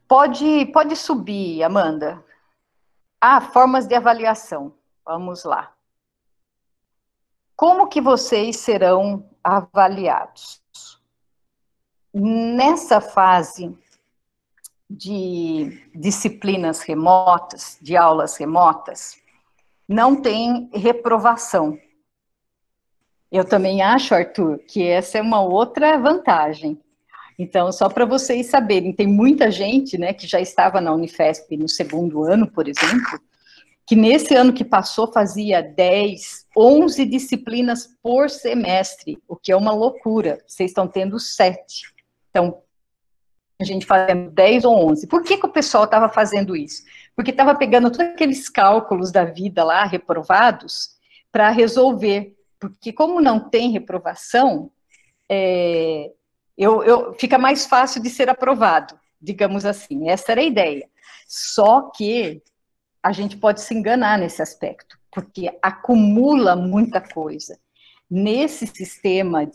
Pode subir, Amanda. Formas de avaliação. Vamos lá. Como que vocês serão avaliados? Nessa fase de disciplinas remotas, de aulas remotas, não tem reprovação. Eu também acho, Arthur, que essa é uma outra vantagem. Então, só para vocês saberem, tem muita gente, né, que já estava na Unifesp no 2º ano, por exemplo, que nesse ano que passou fazia 10, 11 disciplinas por semestre, o que é uma loucura. Vocês estão tendo 7. Então, a gente fazendo 10 ou 11. Por que o pessoal estava fazendo isso? Porque estava pegando todos aqueles cálculos da vida lá, reprovados, para resolver. Porque como não tem reprovação, fica mais fácil de ser aprovado, digamos assim. Essa era a ideia. Só que a gente pode se enganar nesse aspecto, porque acumula muita coisa. Nesse sistema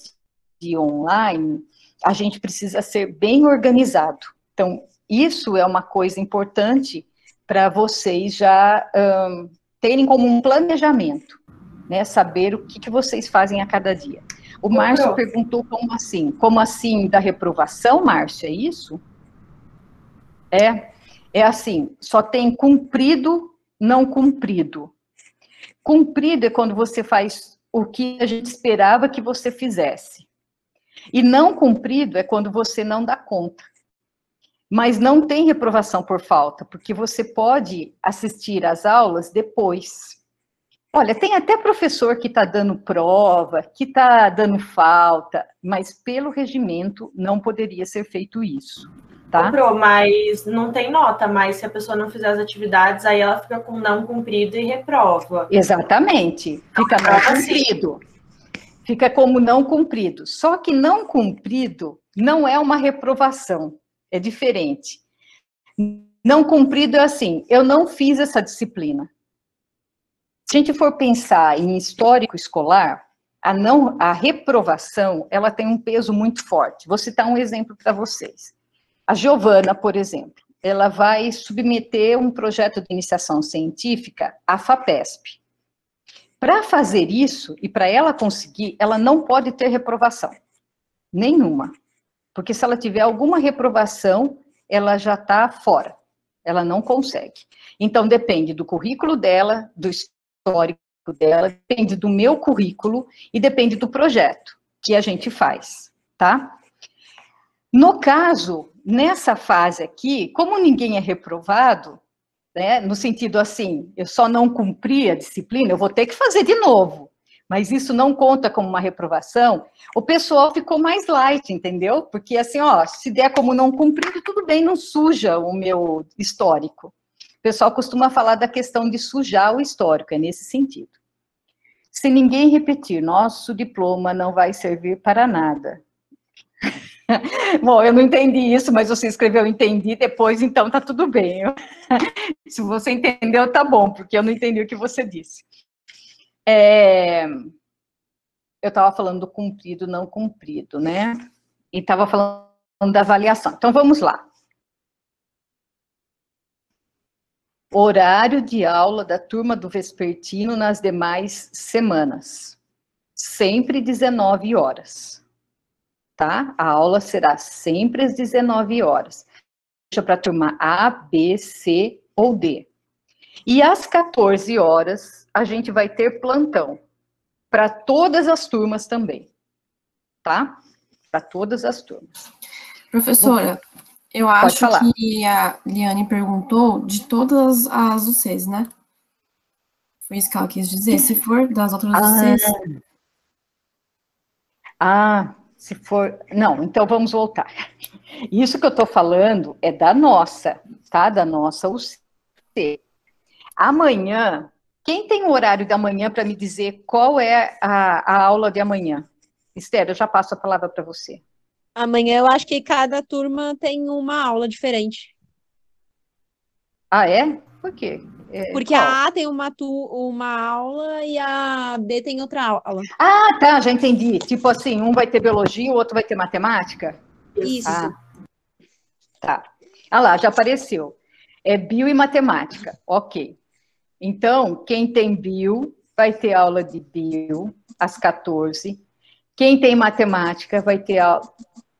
de online, a gente precisa ser bem organizado. Então, isso é uma coisa importante para vocês já terem como um planejamento, né? Saber o que vocês fazem a cada dia. O Márcio perguntou como assim? Como assim da reprovação, Márcio? É isso? É assim, só tem cumprido, não cumprido. Cumprido é quando você faz o que a gente esperava que você fizesse. E não cumprido é quando você não dá conta. Mas não tem reprovação por falta, porque você pode assistir às aulas depois. Olha, tem até professor que está dando prova, que está dando falta, mas pelo regimento não poderia ser feito isso. Tá? Mas não tem nota, mas se a pessoa não fizer as atividades, aí ela fica com não cumprido e reprova. Exatamente, fica não cumprido. Fica como não cumprido. Só que não cumprido não é uma reprovação, é diferente. Não cumprido é assim, eu não fiz essa disciplina. Se a gente for pensar em histórico escolar, a reprovação, ela tem um peso muito forte. Vou citar um exemplo para vocês. A Giovana, por exemplo, ela vai submeter um projeto de iniciação científica à FAPESP. Para fazer isso, e para ela conseguir, ela não pode ter reprovação. Nenhuma. Porque se ela tiver alguma reprovação, ela já está fora. Ela não consegue. Então, depende do currículo dela, do histórico dela, depende do meu currículo e depende do projeto que a gente faz, tá? No caso, nessa fase aqui, como ninguém é reprovado, né, no sentido assim, eu só não cumpri a disciplina, eu vou ter que fazer de novo, mas isso não conta como uma reprovação, o pessoal ficou mais light, entendeu? Porque assim, ó, se der como não cumprido, tudo bem, não suja o meu histórico. O pessoal costuma falar da questão de sujar o histórico, é nesse sentido. Se ninguém repetir, nosso diploma não vai servir para nada. Bom, eu não entendi isso, mas você escreveu entendi depois, então tá tudo bem. Se você entendeu, tá bom, porque eu não entendi o que você disse. Eu estava falando do cumprido, não cumprido, né? E estava falando da avaliação. Então, vamos lá. horário de aula da turma do vespertino nas demais semanas. Sempre 19 horas. Tá? A aula será sempre às 19 horas. Seja para a turma A, B, C ou D. E às 14 horas, a gente vai ter plantão. Para todas as turmas também. Tá? Para todas as turmas. Professora, eu acho que a Liane perguntou de todas as UCs, né? Foi isso que ela quis dizer. Se for das outras UCs... Se for... Não, então vamos voltar. Isso que eu estou falando é da nossa, tá? Da nossa UC. Amanhã, quem tem o horário da manhã para me dizer qual é a aula de amanhã? Esther, eu já passo a palavra para você. Amanhã eu acho que cada turma tem uma aula diferente. Ah, é? Por quê? Porque qual? a A tem uma aula e a B tem outra aula. Ah, tá, já entendi. Tipo assim, um vai ter biologia, o outro vai ter matemática? Isso. Tá. Ah lá, já apareceu. É bio e matemática. Ok. Então, quem tem bio vai ter aula de bio às 14. Quem tem matemática vai ter aula...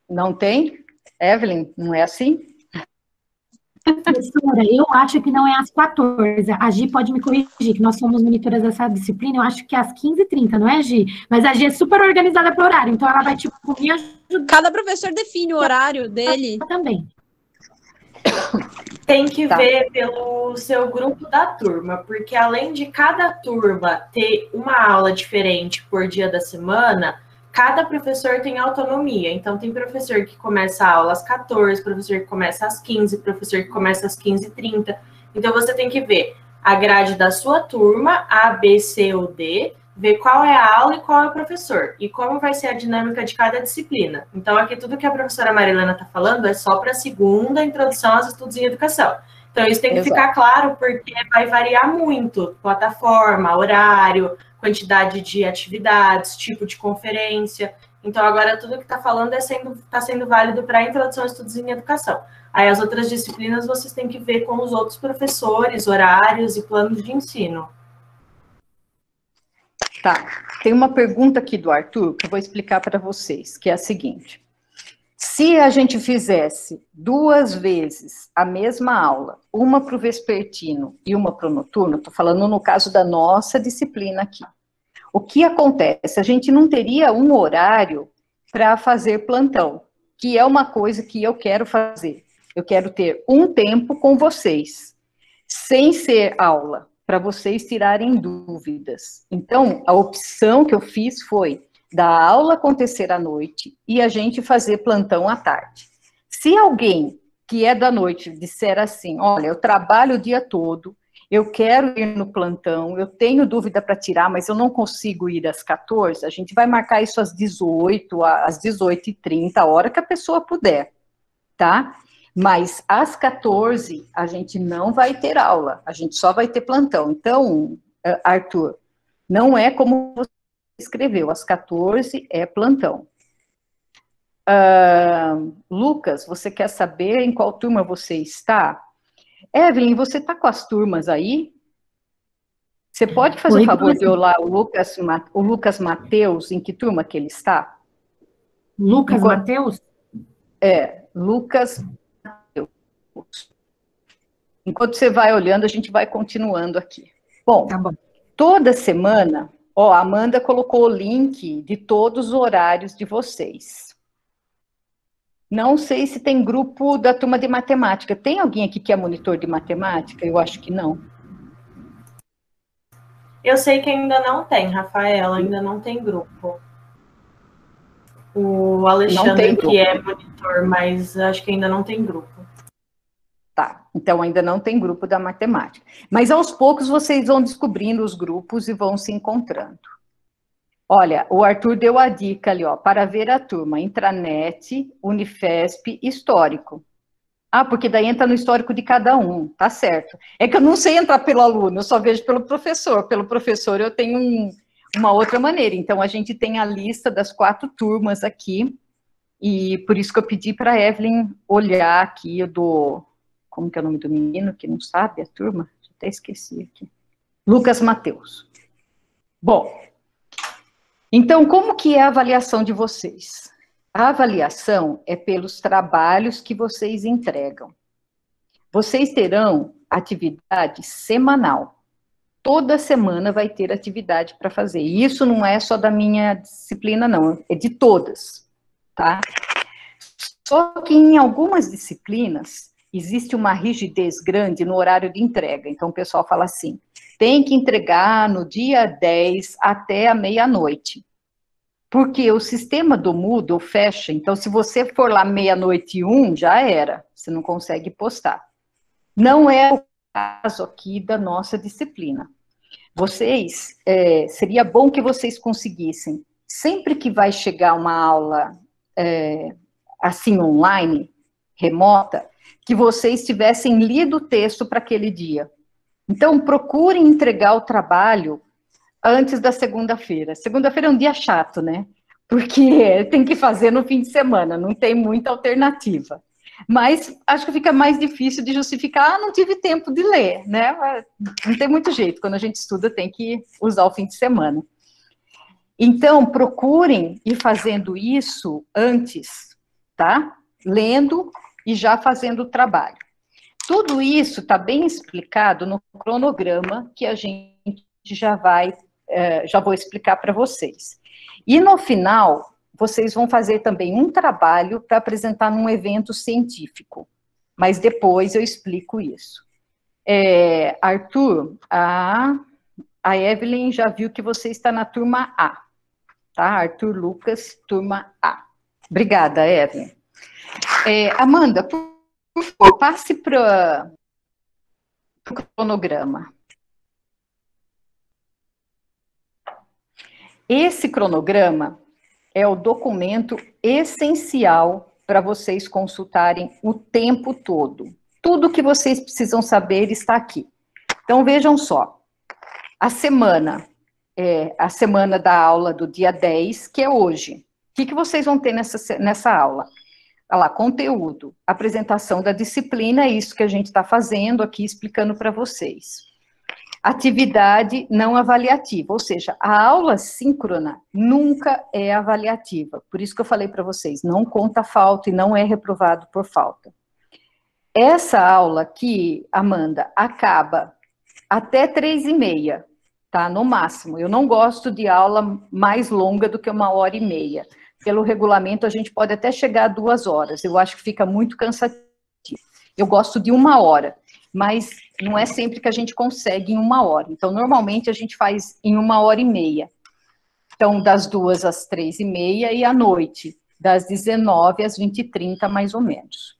Não tem? Evelyn, não é assim? Professora, eu acho que não é às 14. A Gi pode me corrigir, que nós somos monitoras dessa disciplina, eu acho que é às 15h30, não é, Gi? Mas a Gi é super organizada para o horário, então ela vai, tipo, me ajudar. Cada professor define o horário dele. Também. Tem que ver pelo seu grupo da turma, porque além de cada turma ter uma aula diferente por dia da semana, cada professor tem autonomia. Então, tem professor que começa a aula às 14, professor que começa às 15, professor que começa às 15h30. Então, você tem que ver a grade da sua turma, A, B, C ou D, ver qual é a aula e qual é o professor, e como vai ser a dinâmica de cada disciplina. Então, aqui tudo que a professora Marilena está falando é só para a segunda introdução aos estudos em educação. Então, isso tem que ficar claro, porque vai variar muito, plataforma, horário, quantidade de atividades, tipo de conferência. Então, agora tudo que está falando está sendo válido para a introdução aos estudos em educação. Aí, as outras disciplinas, vocês têm que ver com os outros professores, horários e planos de ensino. Tá, tem uma pergunta aqui do Arthur, que eu vou explicar para vocês, que é a seguinte. Se a gente fizesse 2 vezes a mesma aula, uma para o vespertino e uma para o noturno, estou falando no caso da nossa disciplina aqui, o que acontece? A gente não teria um horário para fazer plantão, que é uma coisa que eu quero fazer. Eu quero ter um tempo com vocês, sem ser aula, para vocês tirarem dúvidas. Então, a opção que eu fiz foi da aula acontecer à noite e a gente fazer plantão à tarde. Se alguém que é da noite disser assim, olha, eu trabalho o dia todo, eu quero ir no plantão, eu tenho dúvida para tirar, mas eu não consigo ir às 14, a gente vai marcar isso às 18, às 18h30, a hora que a pessoa puder, tá? Mas às 14, a gente não vai ter aula, a gente só vai ter plantão. Então, Arthur, não é como você escreveu, às 14 é plantão. Lucas, você quer saber em qual turma você está? Evelyn, você está com as turmas aí? Você pode fazer o favor de olhar o Lucas Mateus, em que turma que ele está? Lucas Mateus? Lucas Mateus. Enquanto você vai olhando, a gente vai continuando aqui. Bom, tá bom. Toda semana, a Amanda colocou o link de todos os horários de vocês. Não sei se tem grupo da turma de matemática. Tem alguém aqui que é monitor de matemática? Eu acho que não. Eu sei que ainda não tem, Rafaela, ainda não tem grupo. O Alexandre, que é monitor, mas acho que ainda não tem grupo. Tá, então ainda não tem grupo da matemática. Mas aos poucos vocês vão descobrindo os grupos e vão se encontrando. Olha, o Arthur deu a dica ali, para ver a turma, intranet, Unifesp, histórico. Porque daí entra no histórico de cada um, tá certo. É que eu não sei entrar pelo aluno, eu só vejo pelo professor. Pelo professor eu tenho uma outra maneira. Então, a gente tem a lista das 4 turmas aqui, e por isso que eu pedi para a Evelyn olhar aqui como que é o nome do menino que não sabe a turma? Até esqueci aqui. Lucas Mateus. Bom, então, como que é a avaliação de vocês? A avaliação é pelos trabalhos que vocês entregam. Vocês terão atividade semanal. Toda semana vai ter atividade para fazer. E isso não é só da minha disciplina, não. É de todas, tá? Só que em algumas disciplinas, existe uma rigidez grande no horário de entrega. Então, o pessoal fala assim, tem que entregar no dia 10 até a meia-noite. Porque o sistema do Moodle fecha, então se você for lá 00:01, já era, você não consegue postar. Não é o caso aqui da nossa disciplina. Vocês, seria bom que vocês conseguissem, sempre que vai chegar uma aula assim online, remota, que vocês tivessem lido o texto para aquele dia. Então, procurem entregar o trabalho antes da segunda-feira. Segunda-feira é um dia chato, né? Porque tem que fazer no fim de semana, não tem muita alternativa. Mas acho que fica mais difícil de justificar, não tive tempo de ler, né? Não tem muito jeito, quando a gente estuda tem que usar o fim de semana. Então, procurem ir fazendo isso antes, tá? Lendo e já fazendo o trabalho. Tudo isso está bem explicado no cronograma que a gente já vou explicar para vocês. E no final, vocês vão fazer também um trabalho para apresentar num evento científico, mas depois eu explico isso. Arthur, a Evelyn já viu que você está na turma A, tá? Arthur Lucas, turma A. Obrigada, Evelyn. Amanda, por favor, passe para o cronograma. Esse cronograma é o documento essencial para vocês consultarem o tempo todo. Tudo que vocês precisam saber está aqui. Então, vejam só. A semana da aula do dia 10, que é hoje. O que vocês vão ter nessa aula? Olha lá, conteúdo, apresentação da disciplina, é isso que a gente está fazendo aqui, explicando para vocês. Atividade não avaliativa, ou seja, a aula síncrona nunca é avaliativa. Por isso que eu falei para vocês, não conta falta e não é reprovado por falta. Essa aula aqui, Amanda, acaba até 3h30, tá? No máximo. Eu não gosto de aula mais longa do que 1h30. Pelo regulamento, a gente pode até chegar a 2 horas. Eu acho que fica muito cansativo. Eu gosto de 1 hora. Mas não é sempre que a gente consegue em 1 hora. Então, normalmente, a gente faz em 1h30. Então, das 2 às 3h30 e à noite, das 19 às 20h30, mais ou menos.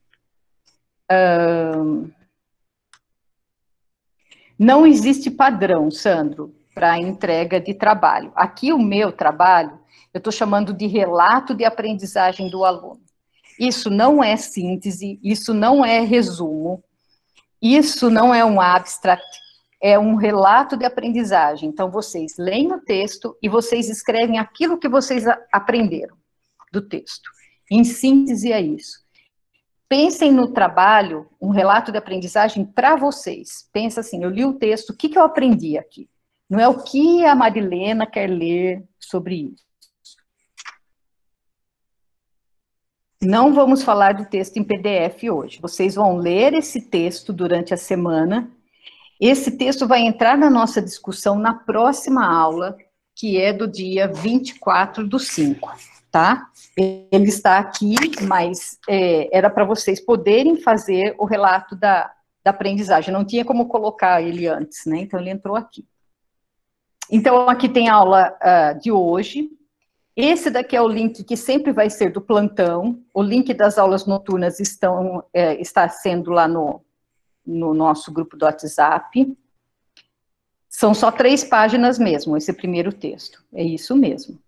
Não existe padrão, Sandro, para entrega de trabalho. Aqui, o meu trabalho, eu estou chamando de relato de aprendizagem do aluno. Isso não é síntese, isso não é resumo, isso não é um abstract, é um relato de aprendizagem. Então, vocês leem o texto e vocês escrevem aquilo que vocês aprenderam do texto. Em síntese, é isso. Pensem no trabalho, um relato de aprendizagem para vocês. Pensa assim, eu li o texto, o que eu aprendi aqui? Não é o que a Marilena quer ler sobre isso. Não vamos falar do texto em PDF hoje. Vocês vão ler esse texto durante a semana. Esse texto vai entrar na nossa discussão na próxima aula, que é do dia 24/5, tá? Ele está aqui, mas era para vocês poderem fazer o relato da aprendizagem. Não tinha como colocar ele antes, né? Então, ele entrou aqui. Então, aqui tem a aula de hoje. Esse daqui é o link que sempre vai ser do plantão. O link das aulas noturnas está sendo lá no nosso grupo do WhatsApp. São só 3 páginas mesmo, esse primeiro texto. É isso mesmo.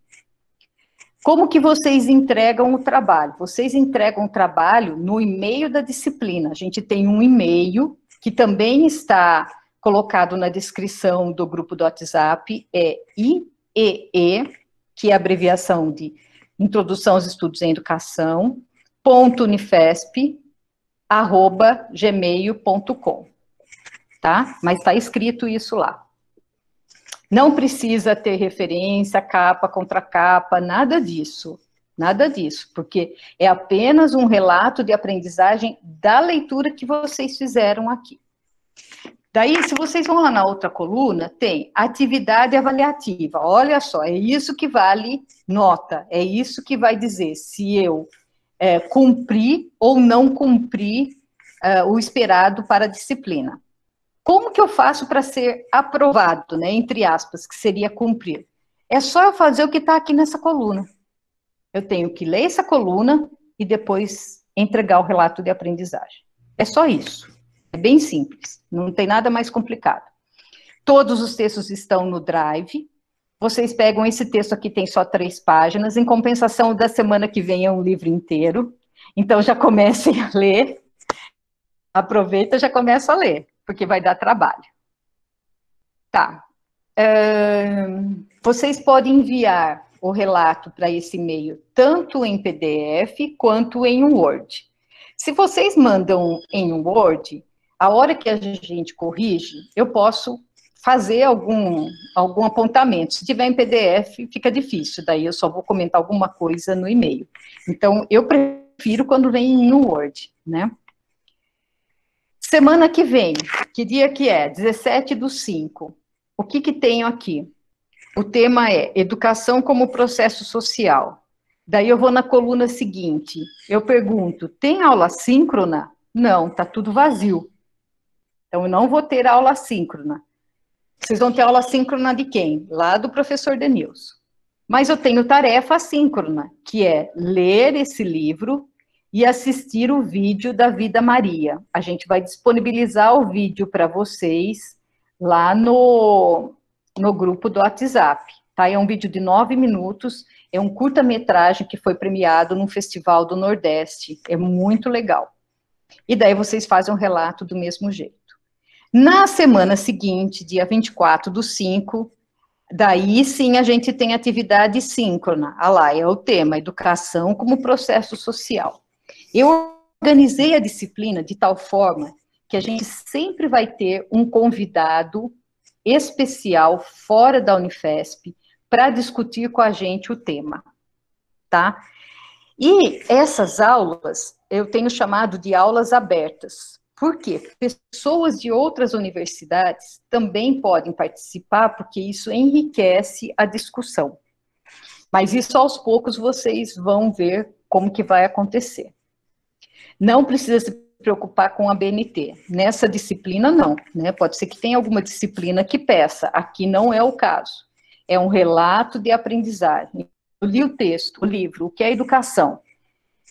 Como que vocês entregam o trabalho? Vocês entregam o trabalho no e-mail da disciplina. A gente tem um e-mail que também está colocado na descrição do grupo do WhatsApp, é IEE, que é a abreviação de Introdução aos Estudos em Educação, .unifesp@gmail.com. tá? Mas está escrito isso lá. Não precisa ter referência, capa contra capa, nada disso, porque é apenas um relato de aprendizagem da leitura que vocês fizeram aqui. Daí, se vocês vão lá na outra coluna, tem atividade avaliativa. Olha só, é isso que vale nota, é isso que vai dizer se eu cumpri ou não cumpri o esperado para a disciplina. Como que eu faço para ser aprovado, né, entre aspas, que seria cumprir? É só eu fazer o que está aqui nessa coluna. Eu tenho que ler essa coluna e depois entregar o relato de aprendizagem. É só isso. É bem simples, não tem nada mais complicado. Todos os textos estão no Drive. Vocês pegam esse texto aqui, tem só 3 páginas. Em compensação, da semana que vem é um livro inteiro. Então, já comecem a ler. Aproveita, já começa a ler, porque vai dar trabalho. Tá. Vocês podem enviar o relato para esse e-mail, tanto em PDF quanto em Word. Se vocês mandam em Word, a hora que a gente corrige, eu posso fazer algum apontamento. Se tiver em PDF, fica difícil, daí eu só vou comentar alguma coisa no e-mail. Então, eu prefiro quando vem no Word, né? Semana que vem, que dia que é? 17/5. O que tenho aqui? O tema é Educação como Processo Social. Daí eu vou na coluna seguinte, eu pergunto, tem aula síncrona? Não, tá tudo vazio. Então, eu não vou ter aula síncrona. Vocês vão ter aula síncrona de quem? Lá do professor Denilson. Mas eu tenho tarefa assíncrona, que é ler esse livro e assistir o vídeo da Vida Maria. A gente vai disponibilizar o vídeo para vocês lá no grupo do WhatsApp. Tá? É um vídeo de 9 minutos, é um curta-metragem que foi premiado num festival do Nordeste. É muito legal. E daí vocês fazem um relato do mesmo jeito. Na semana seguinte, dia 24/5, daí sim a gente tem atividade síncrona. Ah lá, é o tema, educação como processo social. Eu organizei a disciplina de tal forma que a gente sempre vai ter um convidado especial fora da Unifesp para discutir com a gente o tema, tá? E essas aulas eu tenho chamado de aulas abertas. Por quê? Pessoas de outras universidades também podem participar, porque isso enriquece a discussão. Mas isso aos poucos vocês vão ver como que vai acontecer. Não precisa se preocupar com a BNT. Nessa disciplina, não. Né? Pode ser que tenha alguma disciplina que peça. Aqui não é o caso. É um relato de aprendizagem. Eu li o texto, o livro, o que é educação.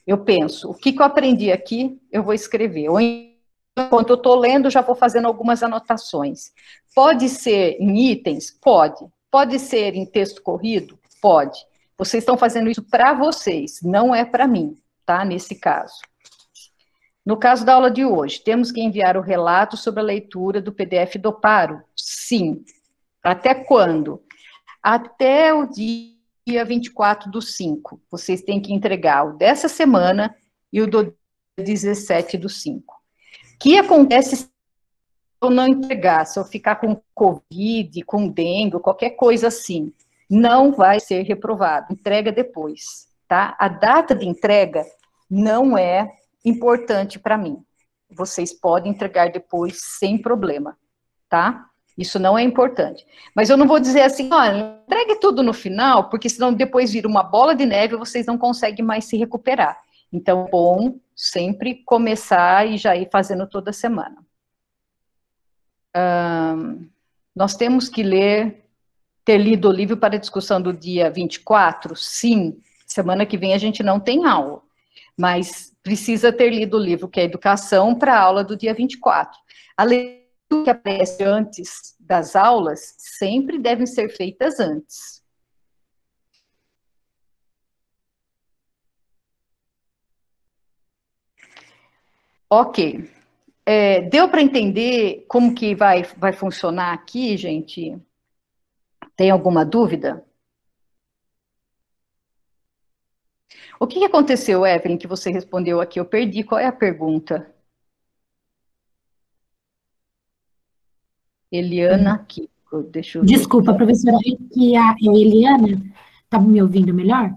Eu penso, o que eu aprendi aqui, eu vou escrever. Ou enquanto eu estou lendo, já vou fazendo algumas anotações. Pode ser em itens? Pode. Pode ser em texto corrido? Pode. Vocês estão fazendo isso para vocês, não é para mim, tá? Nesse caso. No caso da aula de hoje, temos que enviar o relato sobre a leitura do PDF do Paro? Sim. Até quando? Até o dia 24/5. Vocês têm que entregar o dessa semana e o do 17/5. O que acontece se eu não entregar, se eu ficar com Covid, com dengue, qualquer coisa assim? Não vai ser reprovado, entrega depois, tá? A data de entrega não é importante para mim. Vocês podem entregar depois sem problema, tá? Isso não é importante. Mas eu não vou dizer assim, olha, entregue tudo no final, porque senão depois vira uma bola de neve e vocês não conseguem mais se recuperar. Então, é bom sempre começar e já ir fazendo toda semana. Nós temos que ter lido o livro para a discussão do dia 24? Sim. Semana que vem a gente não tem aula. Mas precisa ter lido o livro, que é Educação, para a aula do dia 24. A leitura que aparece antes das aulas sempre devem ser feitas antes. Ok. Deu para entender como que vai funcionar aqui, gente? Tem alguma dúvida? O que aconteceu, Evelyn, que você respondeu aqui? Eu perdi. Qual é a pergunta? Eliana Kiko, deixa eu ver. Desculpa, professora, é que a Eliana, tá me ouvindo melhor?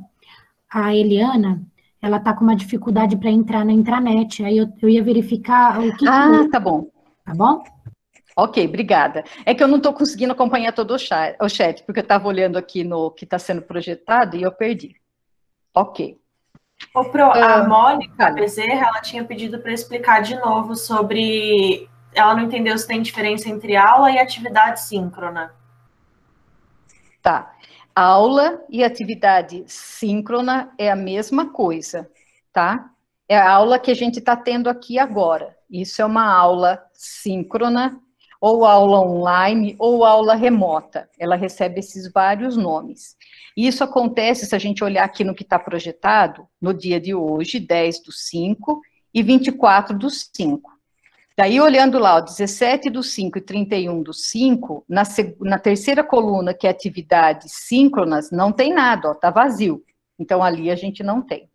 A Eliana, ela tá com uma dificuldade para entrar na intranet, aí eu ia verificar o que Tá bom. Tá bom? Ok, obrigada. É que eu não estou conseguindo acompanhar todo o chat, porque eu estava olhando aqui no que está sendo projetado e eu perdi. Ok. A Mônica Bezerra, ela tinha pedido para explicar de novo sobre... Ela não entendeu se tem diferença entre aula e atividade síncrona. Tá. Aula e atividade síncrona é a mesma coisa, tá? É a aula que a gente está tendo aqui agora. Isso é uma aula síncrona, ou aula online, ou aula remota. Ela recebe esses vários nomes. E isso acontece, se a gente olhar aqui no que está projetado, no dia de hoje, 10/5 e 24/5. Daí, olhando lá, o 17/5 e 31/5, na terceira coluna, que é atividades síncronas, não tem nada, ó, tá vazio. Então, ali a gente não tem.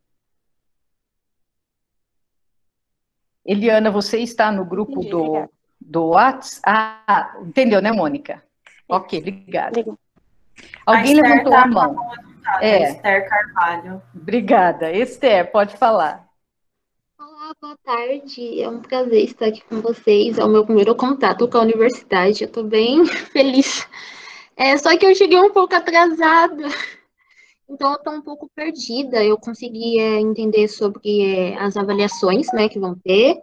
Eliana, você está no grupo do WhatsApp? Entendeu, né, Mônica? Ok, obrigada. Alguém levantou a mão. Esther Carvalho. Obrigada. Esther, pode falar. Olá, boa tarde. É um prazer estar aqui com vocês. É o meu primeiro contato com a universidade. Eu estou bem feliz. Só que eu cheguei um pouco atrasada. Então, eu estou um pouco perdida. Eu consegui entender sobre as avaliações, né, que vão ter.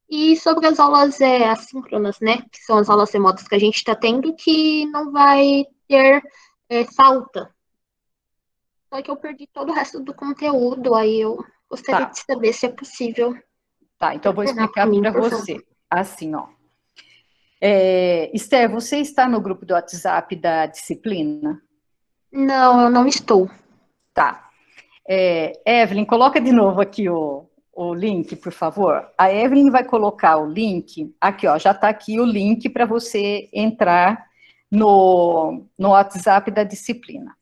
E sobre as aulas assíncronas, né, que são as aulas remotas que a gente está tendo, que não vai ter falta. Só que eu perdi todo o resto do conteúdo, aí eu gostaria de saber se é possível. Tá, então eu vou explicar para você. Assim, ó. Esther, você está no grupo do WhatsApp da disciplina? Não, eu não estou. Tá. Evelyn, coloca de novo aqui o link, por favor. A Evelyn vai colocar o link, aqui, ó, já está aqui o link para você entrar no WhatsApp da disciplina.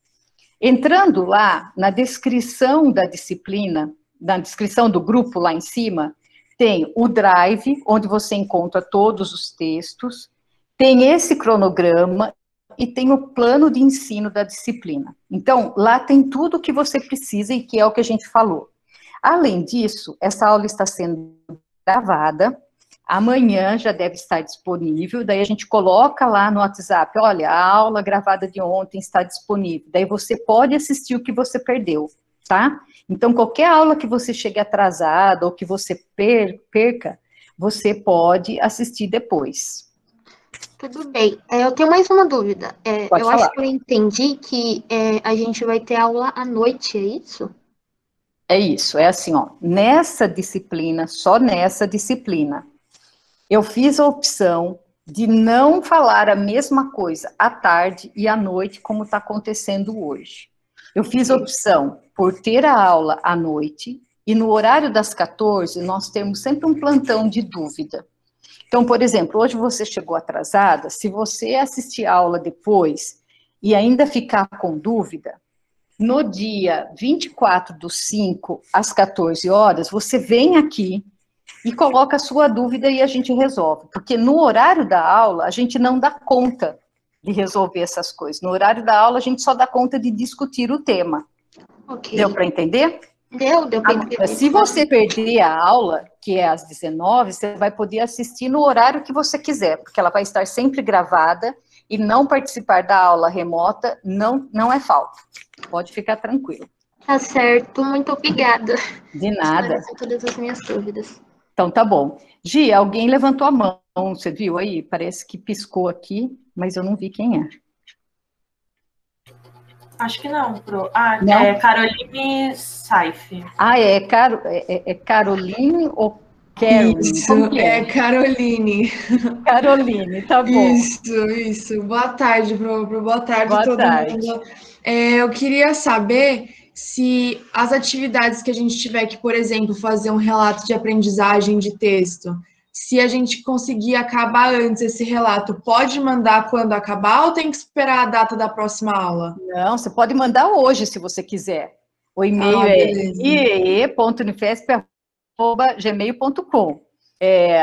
Entrando lá, na descrição da disciplina, na descrição do grupo lá em cima, tem o Drive, onde você encontra todos os textos, tem esse cronograma e tem o plano de ensino da disciplina. Então, lá tem tudo o que você precisa e que é o que a gente falou. Além disso, essa aula está sendo gravada, amanhã já deve estar disponível, daí a gente coloca lá no WhatsApp, olha, a aula gravada de ontem está disponível, daí você pode assistir o que você perdeu, tá? Então, qualquer aula que você chegue atrasada ou que você perca, você pode assistir depois. Tudo bem. Eu tenho mais uma dúvida. Pode falar. Acho que eu entendi que a gente vai ter aula à noite, é isso? É isso, é assim, ó, nessa disciplina, só nessa disciplina, eu fiz a opção de não falar a mesma coisa à tarde e à noite, como está acontecendo hoje. Eu fiz a opção por ter a aula à noite, e no horário das 14, nós temos sempre um plantão de dúvida. Então, por exemplo, hoje você chegou atrasada, se você assistir a aula depois e ainda ficar com dúvida, no dia 24/5, às 14 horas, você vem aqui e coloca a sua dúvida e a gente resolve. Porque no horário da aula, a gente não dá conta de resolver essas coisas. No horário da aula, a gente só dá conta de discutir o tema. Okay. Deu para entender? Deu para entender. Se você perder a aula, que é às 19, você vai poder assistir no horário que você quiser, porque ela vai estar sempre gravada e não participar da aula remota não é falta. Pode ficar tranquilo. Tá certo, muito obrigada. De nada. Esclareceu todas as minhas dúvidas. Então, tá bom. Gi, alguém levantou a mão, você viu aí? Parece que piscou aqui, mas eu não vi quem é. Acho que não, Pro. Não? É Caroline Saif. É Caroline ou Caroline? Isso, é Caroline. Caroline, tá bom. Isso. Boa tarde, boa tarde Boa todo tarde. mundo. Eu queria saber se as atividades que a gente tiver que, por exemplo, fazer um relato de aprendizagem de texto, se a gente conseguir acabar antes esse relato, pode mandar quando acabar ou tem que esperar a data da próxima aula? Não, você pode mandar hoje, se você quiser. O e-mail é iee.unifesp@gmail.com.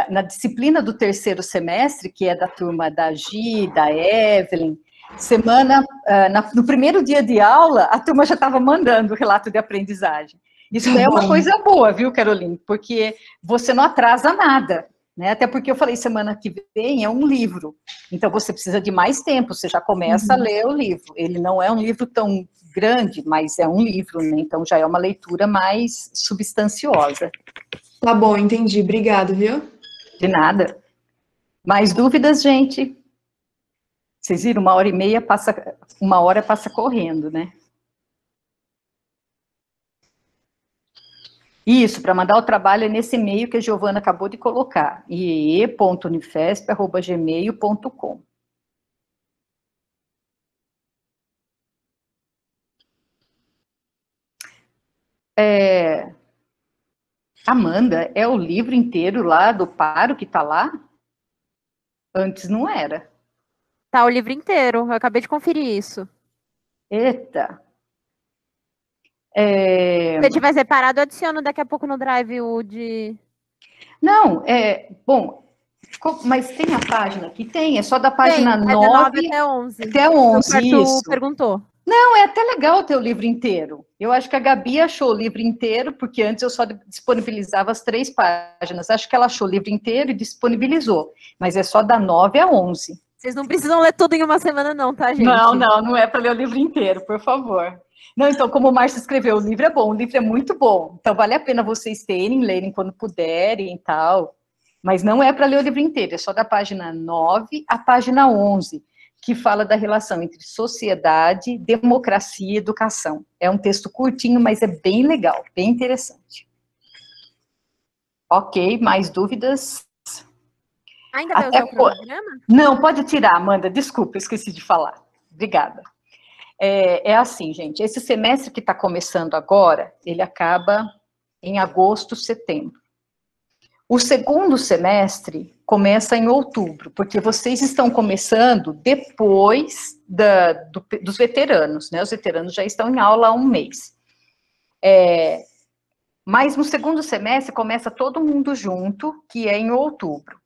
na disciplina do terceiro semestre, que é da turma da Gi, da Evelyn, no primeiro dia de aula, a turma já estava mandando o relato de aprendizagem. Isso é uma coisa boa, viu, Caroline? Porque você não atrasa nada, né? Até porque eu falei, semana que vem é um livro, então você precisa de mais tempo, você já começa a ler o livro. Ele não é um livro tão grande, mas é um livro, né? Então já é uma leitura mais substanciosa. Tá bom, entendi. Obrigado, viu? De nada. Mais dúvidas, gente? Vocês viram, 1h30 passa, 1 hora passa correndo, né? Isso, para mandar o trabalho é nesse e-mail que a Giovana acabou de colocar, iee.unifesp@gmail.com. Amanda, é o livro inteiro lá do Paro que está lá? Antes não era. Tá o livro inteiro, eu acabei de conferir isso. Eita. Se você tiver separado, eu adiciono daqui a pouco no Drive o de... Não, bom, mas tem a página aqui? Tem, é só da página 9 da 9 até 11. Até 11, isso. Perguntou. Não, é até legal ter o livro inteiro. Eu acho que a Gabi achou o livro inteiro, porque antes eu só disponibilizava as 3 páginas. Acho que ela achou o livro inteiro e disponibilizou, mas é só da 9 a 11. Vocês não precisam ler tudo em uma semana não, tá, gente? Não é para ler o livro inteiro, por favor. Não, então, como o Márcio escreveu, o livro é bom, o livro é muito bom. Então, vale a pena vocês lerem quando puderem e tal. Mas não é para ler o livro inteiro, é só da página 9 à página 11, que fala da relação entre sociedade, democracia e educação. É um texto curtinho, mas é bem legal, bem interessante. Ok, mais dúvidas? Ainda vai usar o cronograma? Não, pode tirar, Amanda, desculpa, esqueci de falar. Obrigada. É assim, gente, esse semestre que está começando agora, ele acaba em agosto, setembro. O segundo semestre começa em outubro, porque vocês estão começando depois dos veteranos, né? Os veteranos já estão em aula há um mês. Mas no segundo semestre começa todo mundo junto, que é em outubro.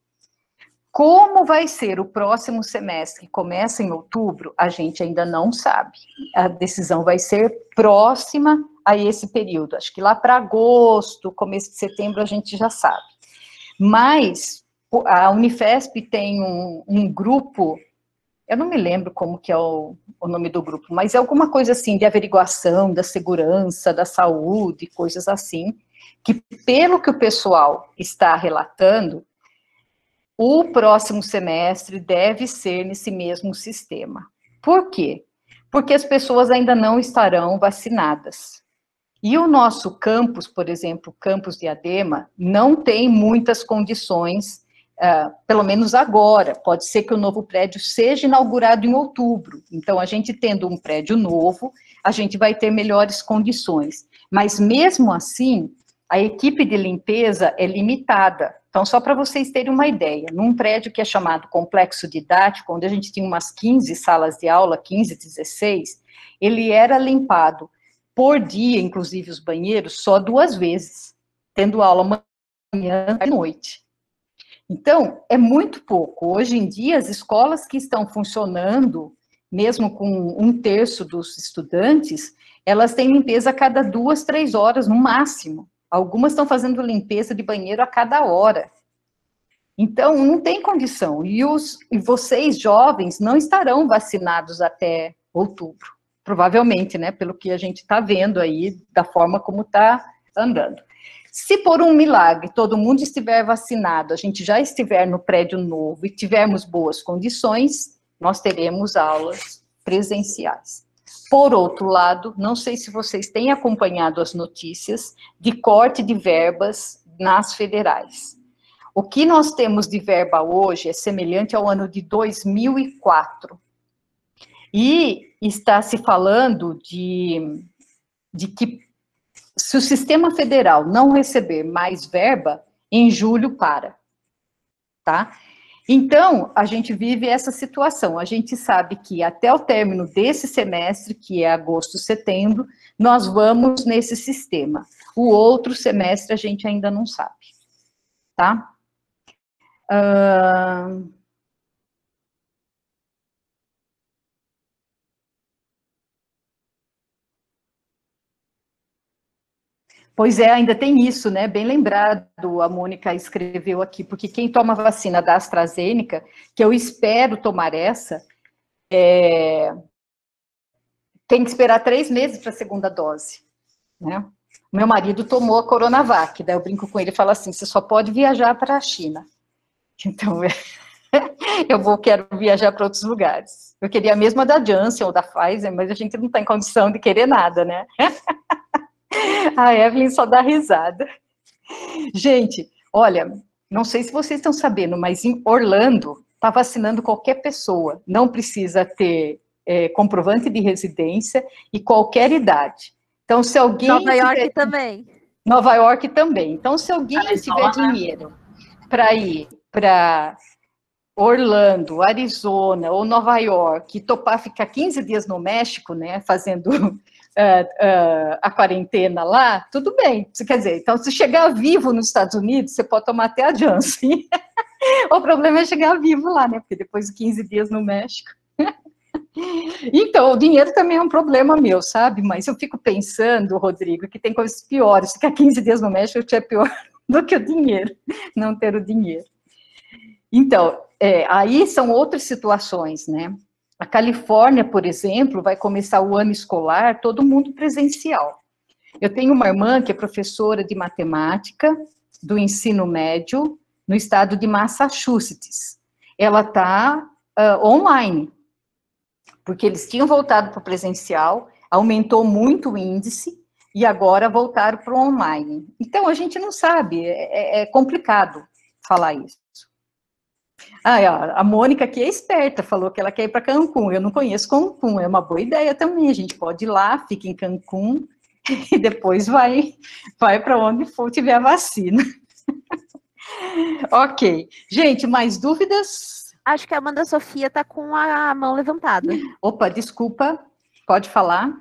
Como vai ser o próximo semestre, que começa em outubro, a gente ainda não sabe. A decisão vai ser próxima a esse período. Acho que lá para agosto, começo de setembro, a gente já sabe. Mas a Unifesp tem um grupo, eu não me lembro como que é o nome do grupo, mas é alguma coisa assim de averiguação da segurança, da saúde, coisas assim, que pelo que o pessoal está relatando, o próximo semestre deve ser nesse mesmo sistema. Por quê? Porque as pessoas ainda não estarão vacinadas. E o nosso campus, por exemplo, o campus de Adema, não tem muitas condições, pelo menos agora. Pode ser que o novo prédio seja inaugurado em outubro. Então, a gente tendo um prédio novo, a gente vai ter melhores condições. Mas, mesmo assim, a equipe de limpeza é limitada. Então, só para vocês terem uma ideia, num prédio que é chamado Complexo Didático, onde a gente tinha umas 15 salas de aula, 15, 16, ele era limpado por dia, inclusive os banheiros, só 2 vezes, tendo aula manhã e noite. Então, é muito pouco. Hoje em dia, as escolas que estão funcionando, mesmo com 1/3 dos estudantes, elas têm limpeza a cada 2, 3 horas, no máximo. Algumas estão fazendo limpeza de banheiro a cada hora. Então, não tem condição. E vocês, jovens, não estarão vacinados até outubro. Provavelmente, né? Pelo que a gente está vendo aí, da forma como está andando. Se por um milagre todo mundo estiver vacinado, a gente já estiver no prédio novo e tivermos boas condições, nós teremos aulas presenciais. Por outro lado, não sei se vocês têm acompanhado as notícias de corte de verbas nas federais. O que nós temos de verba hoje é semelhante ao ano de 2004. E está se falando de que se o sistema federal não receber mais verba, em julho para, tá? Então, a gente vive essa situação. A gente sabe que até o término desse semestre, que é agosto, setembro, nós vamos nesse sistema. O outro semestre a gente ainda não sabe, tá? Pois é, ainda tem isso, né? Bem lembrado, a Mônica escreveu aqui, porque quem toma vacina da AstraZeneca, que eu espero tomar essa, tem que esperar 3 meses para a segunda dose, né? Meu marido tomou a Coronavac, daí eu brinco com ele e falo assim, você só pode viajar para a China. Então, quero viajar para outros lugares. Eu queria a mesma da Janssen ou da Pfizer, mas a gente não está em condição de querer nada, né? A Evelyn só dá risada. Gente, olha, não sei se vocês estão sabendo, mas em Orlando está vacinando qualquer pessoa. Não precisa ter comprovante de residência e qualquer idade. Então, se alguém... Nova York também. Nova York também. Então, se alguém tiver dinheiro para ir para Orlando, Arizona ou Nova York e topar ficar 15 dias no México, né, fazendo a quarentena lá, tudo bem. Quer dizer, então, se chegar vivo nos Estados Unidos, você pode tomar até a Janssen. O problema é chegar vivo lá, né, porque depois de 15 dias no México... Então, o dinheiro também é um problema meu, sabe? Mas eu fico pensando, Rodrigo, que tem coisas piores. Ficar 15 dias no México é pior do que o dinheiro, não ter o dinheiro. Então, aí são outras situações, né? A Califórnia, por exemplo, vai começar o ano escolar, todo mundo presencial. Eu tenho uma irmã que é professora de matemática do ensino médio no estado de Massachusetts. Ela está online, porque eles tinham voltado para o presencial, aumentou muito o índice, e agora voltaram para o online. Então, a gente não sabe, é complicado falar isso. A Mônica aqui é esperta, falou que ela quer ir para Cancún. Eu não conheço Cancún, é uma boa ideia também. A gente pode ir lá, fica em Cancún, e depois vai para onde for tiver a vacina. Ok. Gente, mais dúvidas? Acho que a Amanda Sofia está com a mão levantada. Opa, desculpa, pode falar?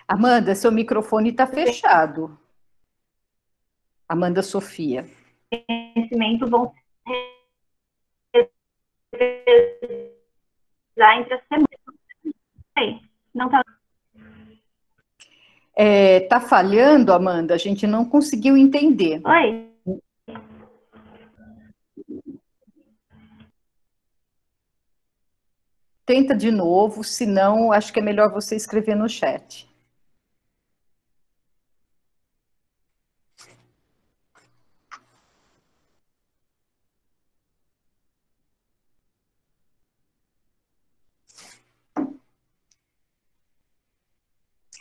Amanda, seu microfone está fechado. Amanda Sofia. Conhecimento vão entre as semanas. Não tá. Tá falhando, Amanda, a gente não conseguiu entender. Oi. Tenta de novo, senão acho que é melhor você escrever no chat.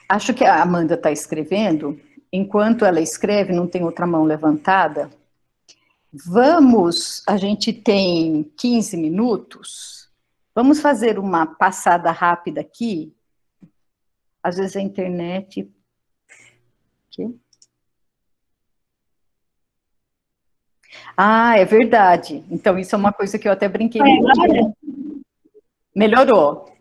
Acho que a Amanda está escrevendo. Enquanto ela escreve, não tem outra mão levantada. A gente tem 15 minutos. Vamos fazer uma passada rápida aqui. Às vezes a internet... Aqui. É verdade. Então, isso é uma coisa que eu até brinquei. Melhorou.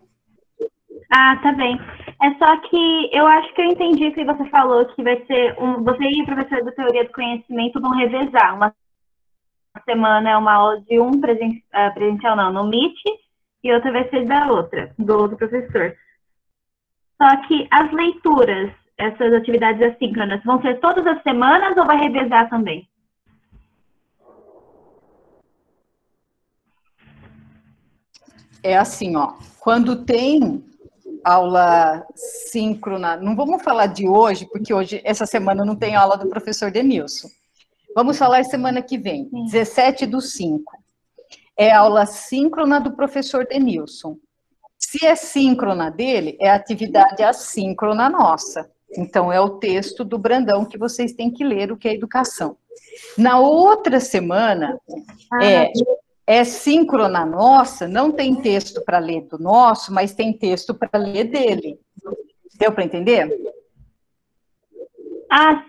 Tá bem. É só que eu acho que eu entendi que você falou que vai ser você e o professor da teoria do conhecimento vão revezar. Uma semana é uma aula de presencial não, no Meet, e outra vai ser do outro professor. Só que as leituras, essas atividades assíncronas, vão ser todas as semanas ou vai revezar também? É assim, quando tem aula síncrona, não vamos falar de hoje, porque essa semana não tem aula do professor Denilson. Vamos falar semana que vem, 17/5. É aula síncrona do professor Denilson. Se é síncrona dele, é atividade assíncrona nossa. Então, é o texto do Brandão que vocês têm que ler, o que é educação. Na outra semana, é síncrona nossa, não tem texto para ler do nosso, mas tem texto para ler dele. Deu para entender?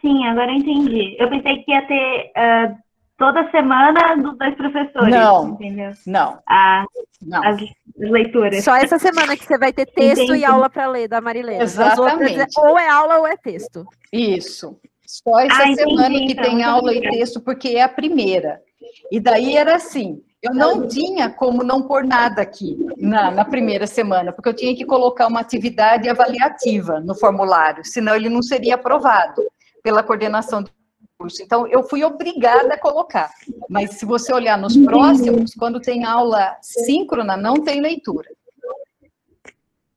Sim, agora eu entendi. Eu pensei que ia ter toda semana dos dois professores, Não, entendeu? não. Não. As leituras. Só essa semana que você vai ter texto Entendi. e aula para ler da Marilena. Exatamente. As outras, ou é aula ou é texto. Isso. Só essa semana que então, tem muito aula e obrigada. texto, porque é a primeira. E daí era assim, eu não tinha como não pôr nada aqui na primeira semana, porque eu tinha que colocar uma atividade avaliativa no formulário, senão ele não seria aprovado pela coordenação do curso. Então, eu fui obrigada a colocar. Mas se você olhar nos próximos, quando tem aula síncrona, não tem leitura.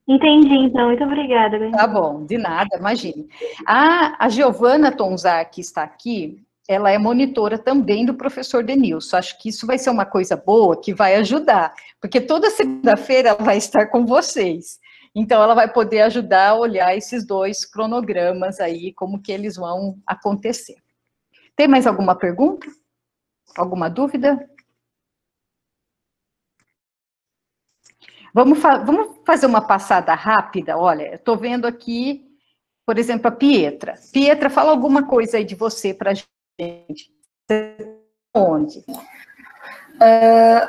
Entendi, então. Muito obrigada. Tá bom, de nada, imagine. A Giovana Tonzar, que está aqui, ela é monitora também do professor Denilson. Acho que isso vai ser uma coisa boa, que vai ajudar, porque toda segunda-feira ela vai estar com vocês. Então, ela vai poder ajudar a olhar esses dois cronogramas aí, como que eles vão acontecer. Tem mais alguma pergunta? Alguma dúvida? Vamos fazer uma passada rápida. Olha, eu estou vendo aqui, por exemplo, a Pietra. Pietra, fala alguma coisa aí de você para a gente. Onde?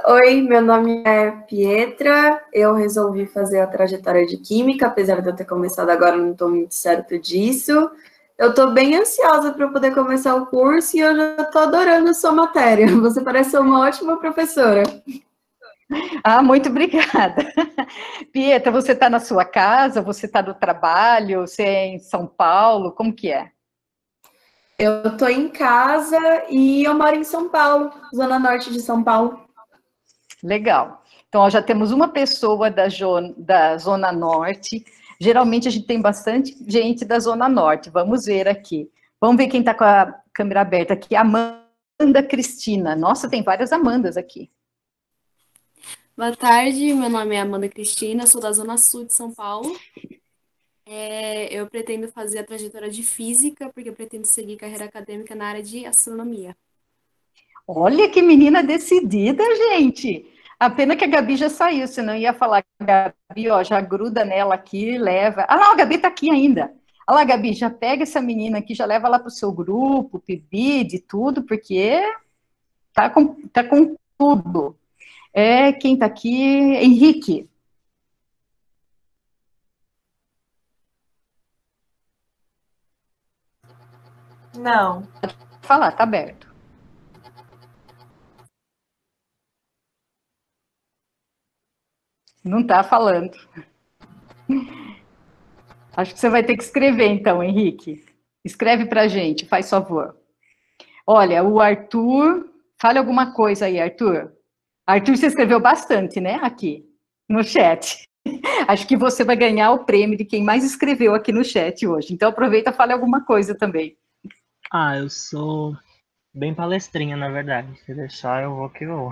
Oi, meu nome é Pietra. Eu resolvi fazer a trajetória de Química, apesar de eu ter começado agora, não estou muito certo disso. Eu estou bem ansiosa para poder começar o curso e eu já estou adorando a sua matéria. Você parece ser uma ótima professora. Ah, muito obrigada. Pietra, você está na sua casa? Você está no trabalho? Você é em São Paulo? Como que é? Eu estou em casa e eu moro em São Paulo, zona norte de São Paulo. Legal. Então, ó, já temos uma pessoa da Zona Norte. Geralmente, a gente tem bastante gente da Zona Norte. Vamos ver aqui. Vamos ver quem está com a câmera aberta aqui. Amanda Cristina. Nossa, tem várias Amandas aqui. Boa tarde, meu nome é Amanda Cristina, sou da Zona Sul de São Paulo. Eu pretendo fazer a trajetória de Física, porque eu pretendo seguir carreira acadêmica na área de Astronomia. Olha que menina decidida, gente! A pena que a Gabi já saiu, senão ia falar, Gabi, ó, já gruda nela aqui, leva... Ah, não, a Gabi tá aqui ainda. Olha lá, Gabi, já pega essa menina aqui, já leva lá pro seu grupo, PIBID, tudo, porque tá com tudo. Quem tá aqui? Henrique. Não. Pode falar, tá aberto. Não tá falando. Acho que você vai ter que escrever, então, Henrique. Escreve pra gente, faz favor. Olha, o Arthur... Fale alguma coisa aí, Arthur. Arthur, você escreveu bastante, né? Aqui, no chat. Acho que você vai ganhar o prêmio de quem mais escreveu aqui no chat hoje. Então, aproveita e fale alguma coisa também. Ah, eu sou bem palestrinha, na verdade. Se deixar, eu vou que eu vou.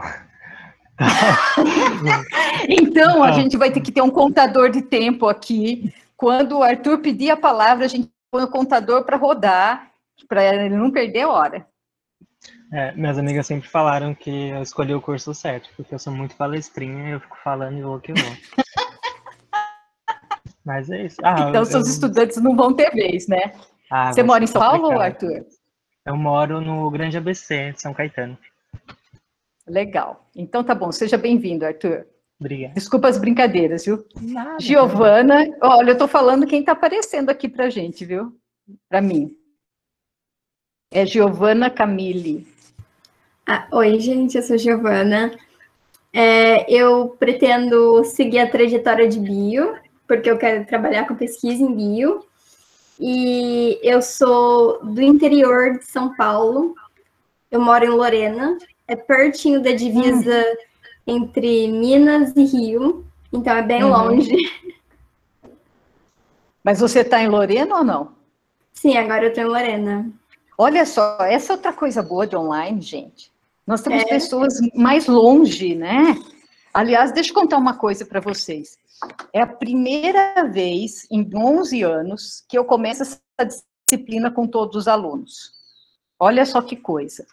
Então, a gente vai ter que ter um contador de tempo aqui. Quando o Arthur pedir a palavra, a gente põe o contador para rodar, para ele não perder hora. Minhas amigas sempre falaram que eu escolhi o curso certo, porque eu sou muito palestrinha e eu fico falando e vou que vou. Mas é isso. Então, seus estudantes não vão ter vez, né? Você mora em São Paulo, Arthur? Eu moro no Grande ABC, de São Caetano. Legal. Então, tá bom. Seja bem-vindo, Arthur. Obrigado. Desculpa as brincadeiras, viu? Nada. Giovana, olha, eu tô falando quem tá aparecendo aqui pra gente, viu? Pra mim. É Giovana Camille. Oi, gente, eu sou Giovana. Eu pretendo seguir a trajetória de bio, porque eu quero trabalhar com pesquisa em bio. E eu sou do interior de São Paulo. Eu moro em Lorena. É pertinho da divisa entre Minas e Rio. Então, é bem longe. Mas você está em Lorena ou não? Sim, agora eu estou em Lorena. Olha só, essa é outra coisa boa de online, gente. Nós temos pessoas mais longe, né? Aliás, deixa eu contar uma coisa para vocês. É a primeira vez em 11 anos que eu começo essa disciplina com todos os alunos. Olha só que coisa.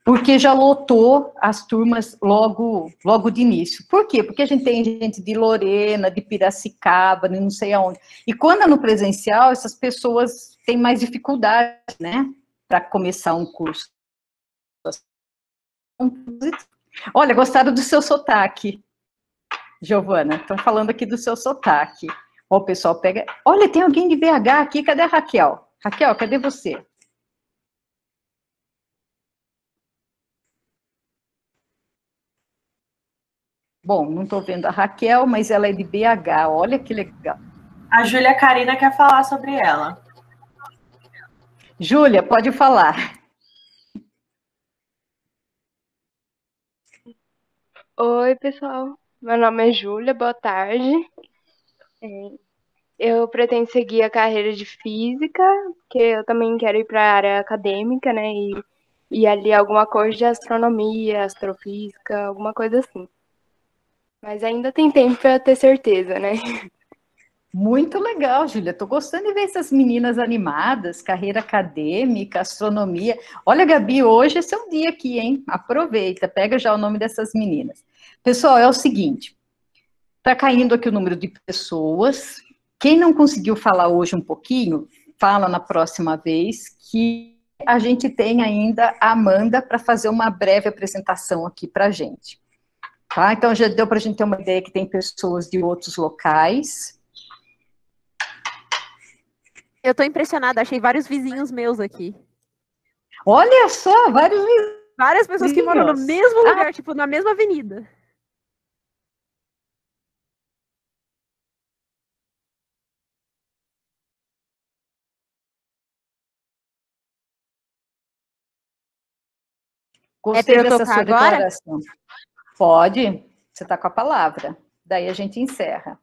Porque já lotou as turmas logo de início. Por quê? Porque a gente tem gente de Lorena, de Piracicaba, de não sei aonde. E quando é no presencial, essas pessoas têm mais dificuldade, né? Para começar um curso. Olha, gostaram do seu sotaque, Giovana. Estão falando aqui do seu sotaque. Ó, o pessoal pega... Olha, tem alguém de BH aqui. Cadê a Raquel? Raquel, cadê você? Bom, não estou vendo a Raquel, mas ela é de BH. Olha que legal. A Júlia Karina quer falar sobre ela. Júlia, pode falar. Oi, pessoal. Meu nome é Júlia, boa tarde. Eu pretendo seguir a carreira de física, porque eu também quero ir para a área acadêmica, né? E ali alguma coisa de astronomia, astrofísica, alguma coisa assim. Mas ainda tem tempo para ter certeza, né? Muito legal, Júlia. Estou gostando de ver essas meninas animadas, carreira acadêmica, astronomia. Olha, Gabi, hoje é seu dia aqui, hein? Aproveita, pega já o nome dessas meninas. Pessoal, é o seguinte, está caindo aqui o número de pessoas. Quem não conseguiu falar hoje um pouquinho, fala na próxima vez, que a gente tem ainda a Amanda para fazer uma breve apresentação aqui para a gente. Tá? Então, já deu para a gente ter uma ideia que tem pessoas de outros locais. Eu tô impressionada, achei vários vizinhos meus aqui. Olha só, várias pessoas que moram no mesmo lugar, tipo, na mesma avenida. Gostei dessa tocar sua agora? declaração. Pode, você está com a palavra. Daí a gente encerra.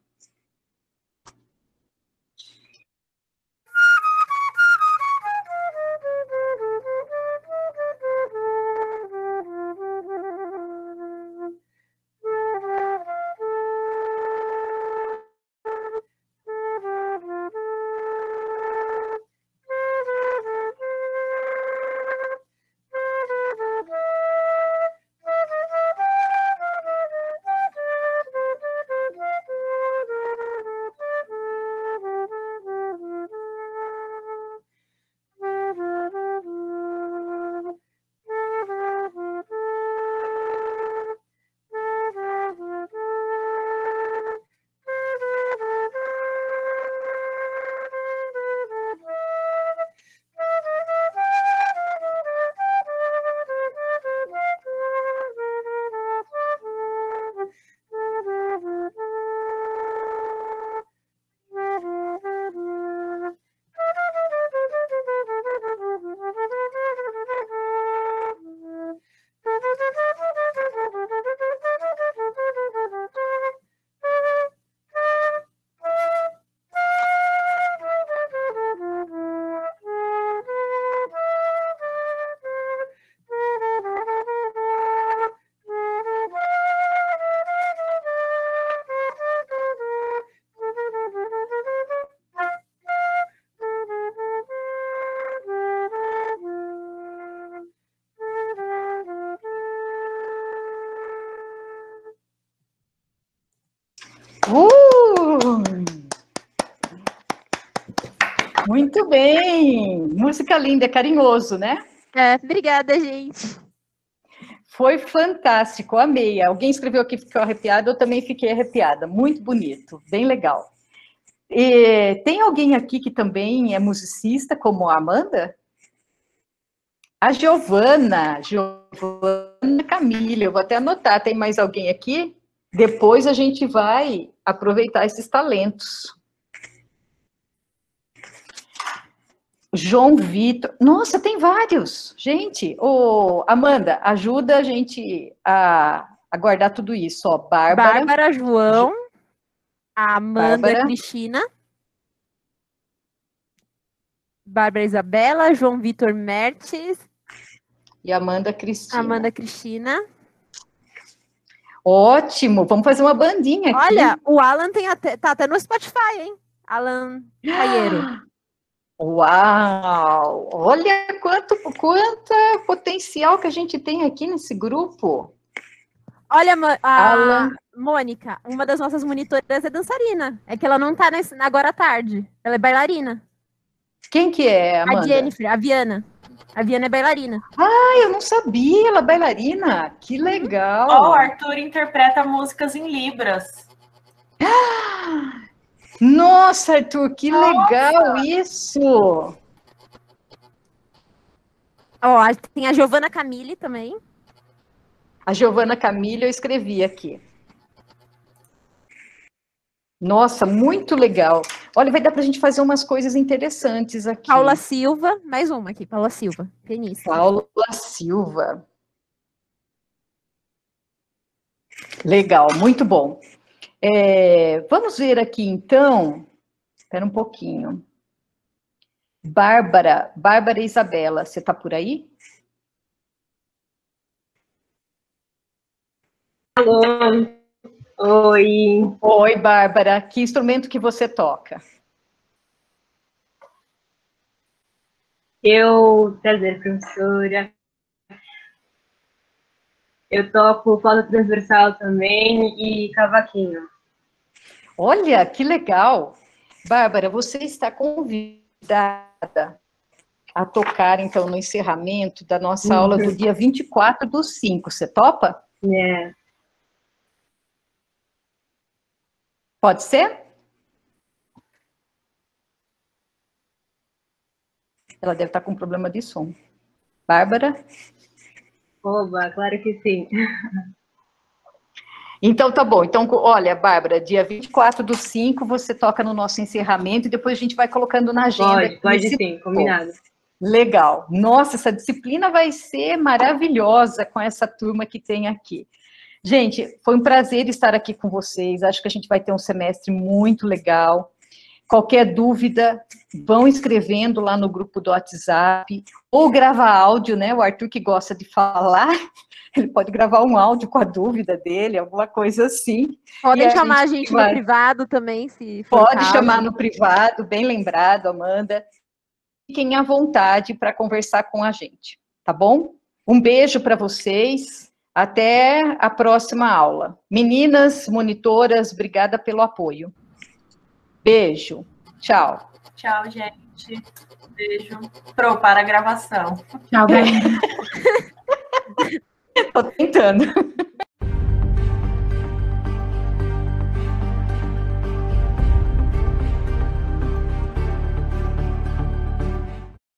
Muito bem! Música linda, é carinhoso, né? Obrigada, gente. Foi fantástico, amei. Alguém escreveu aqui que ficou arrepiada, eu também fiquei arrepiada. Muito bonito, bem legal. E tem alguém aqui que também é musicista, como a Amanda? A Giovana Camila, eu vou até anotar, tem mais alguém aqui? Depois a gente vai aproveitar esses talentos. João Vitor. Nossa, tem vários. Gente, Amanda, ajuda a gente a guardar tudo isso. Ó, Bárbara, João, a Amanda Bárbara. Cristina, Bárbara Isabela, João Vitor Mertes. E Amanda Cristina. Amanda Cristina. Ótimo, vamos fazer uma bandinha aqui. Olha, o Alan tá até no Spotify, hein? Alan Caieiro. Uau! Olha quanto potencial que a gente tem aqui nesse grupo. Olha, a Mônica, uma das nossas monitoras é dançarina. É que ela não tá agora à tarde. Ela é bailarina. Quem que é, Amanda? A Jennifer, a Viana. A Viana é bailarina. Ah, eu não sabia, ela é bailarina. Que legal. Ó, o Arthur interpreta músicas em Libras. Nossa, Arthur, que Nossa. legal isso. Ó, tem a Giovana Camille também. A Giovana Camille eu escrevi aqui. Nossa, muito legal. Olha, vai dar para a gente fazer umas coisas interessantes aqui. Paula Silva, mais uma aqui, Paula Silva, pianista. Paula Silva. Legal, muito bom. Vamos ver aqui, então. Espera um pouquinho. Bárbara Isabela, você está por aí? Alô. Oi. Oi, Bárbara. Que instrumento que você toca? Prazer, professora. Eu toco flauta transversal também e cavaquinho. Olha, que legal. Bárbara, você está convidada a tocar, então, no encerramento da nossa aula do dia 24/5. Você topa? É. Pode ser? Ela deve estar com problema de som. Bárbara? Oba, claro que sim. Então, tá bom. Então, olha, Bárbara, dia 24/5 você toca no nosso encerramento e depois a gente vai colocando na agenda. Pode sim, combinado. Legal. Nossa, essa disciplina vai ser maravilhosa com essa turma que tem aqui. Gente, foi um prazer estar aqui com vocês. Acho que a gente vai ter um semestre muito legal. Qualquer dúvida, vão escrevendo lá no grupo do WhatsApp, ou gravar áudio, né? O Arthur, que gosta de falar, ele pode gravar um áudio com a dúvida dele, alguma coisa assim. Podem chamar a gente no privado também, se for Pode caso. chamar no privado, bem lembrado, Amanda. Fiquem à vontade para conversar com a gente, tá bom? Um beijo para vocês. Até a próxima aula. Meninas, monitoras, obrigada pelo apoio. Beijo. Tchau. Tchau, gente. Beijo. Para a gravação. Tchau, galera. Tô tentando.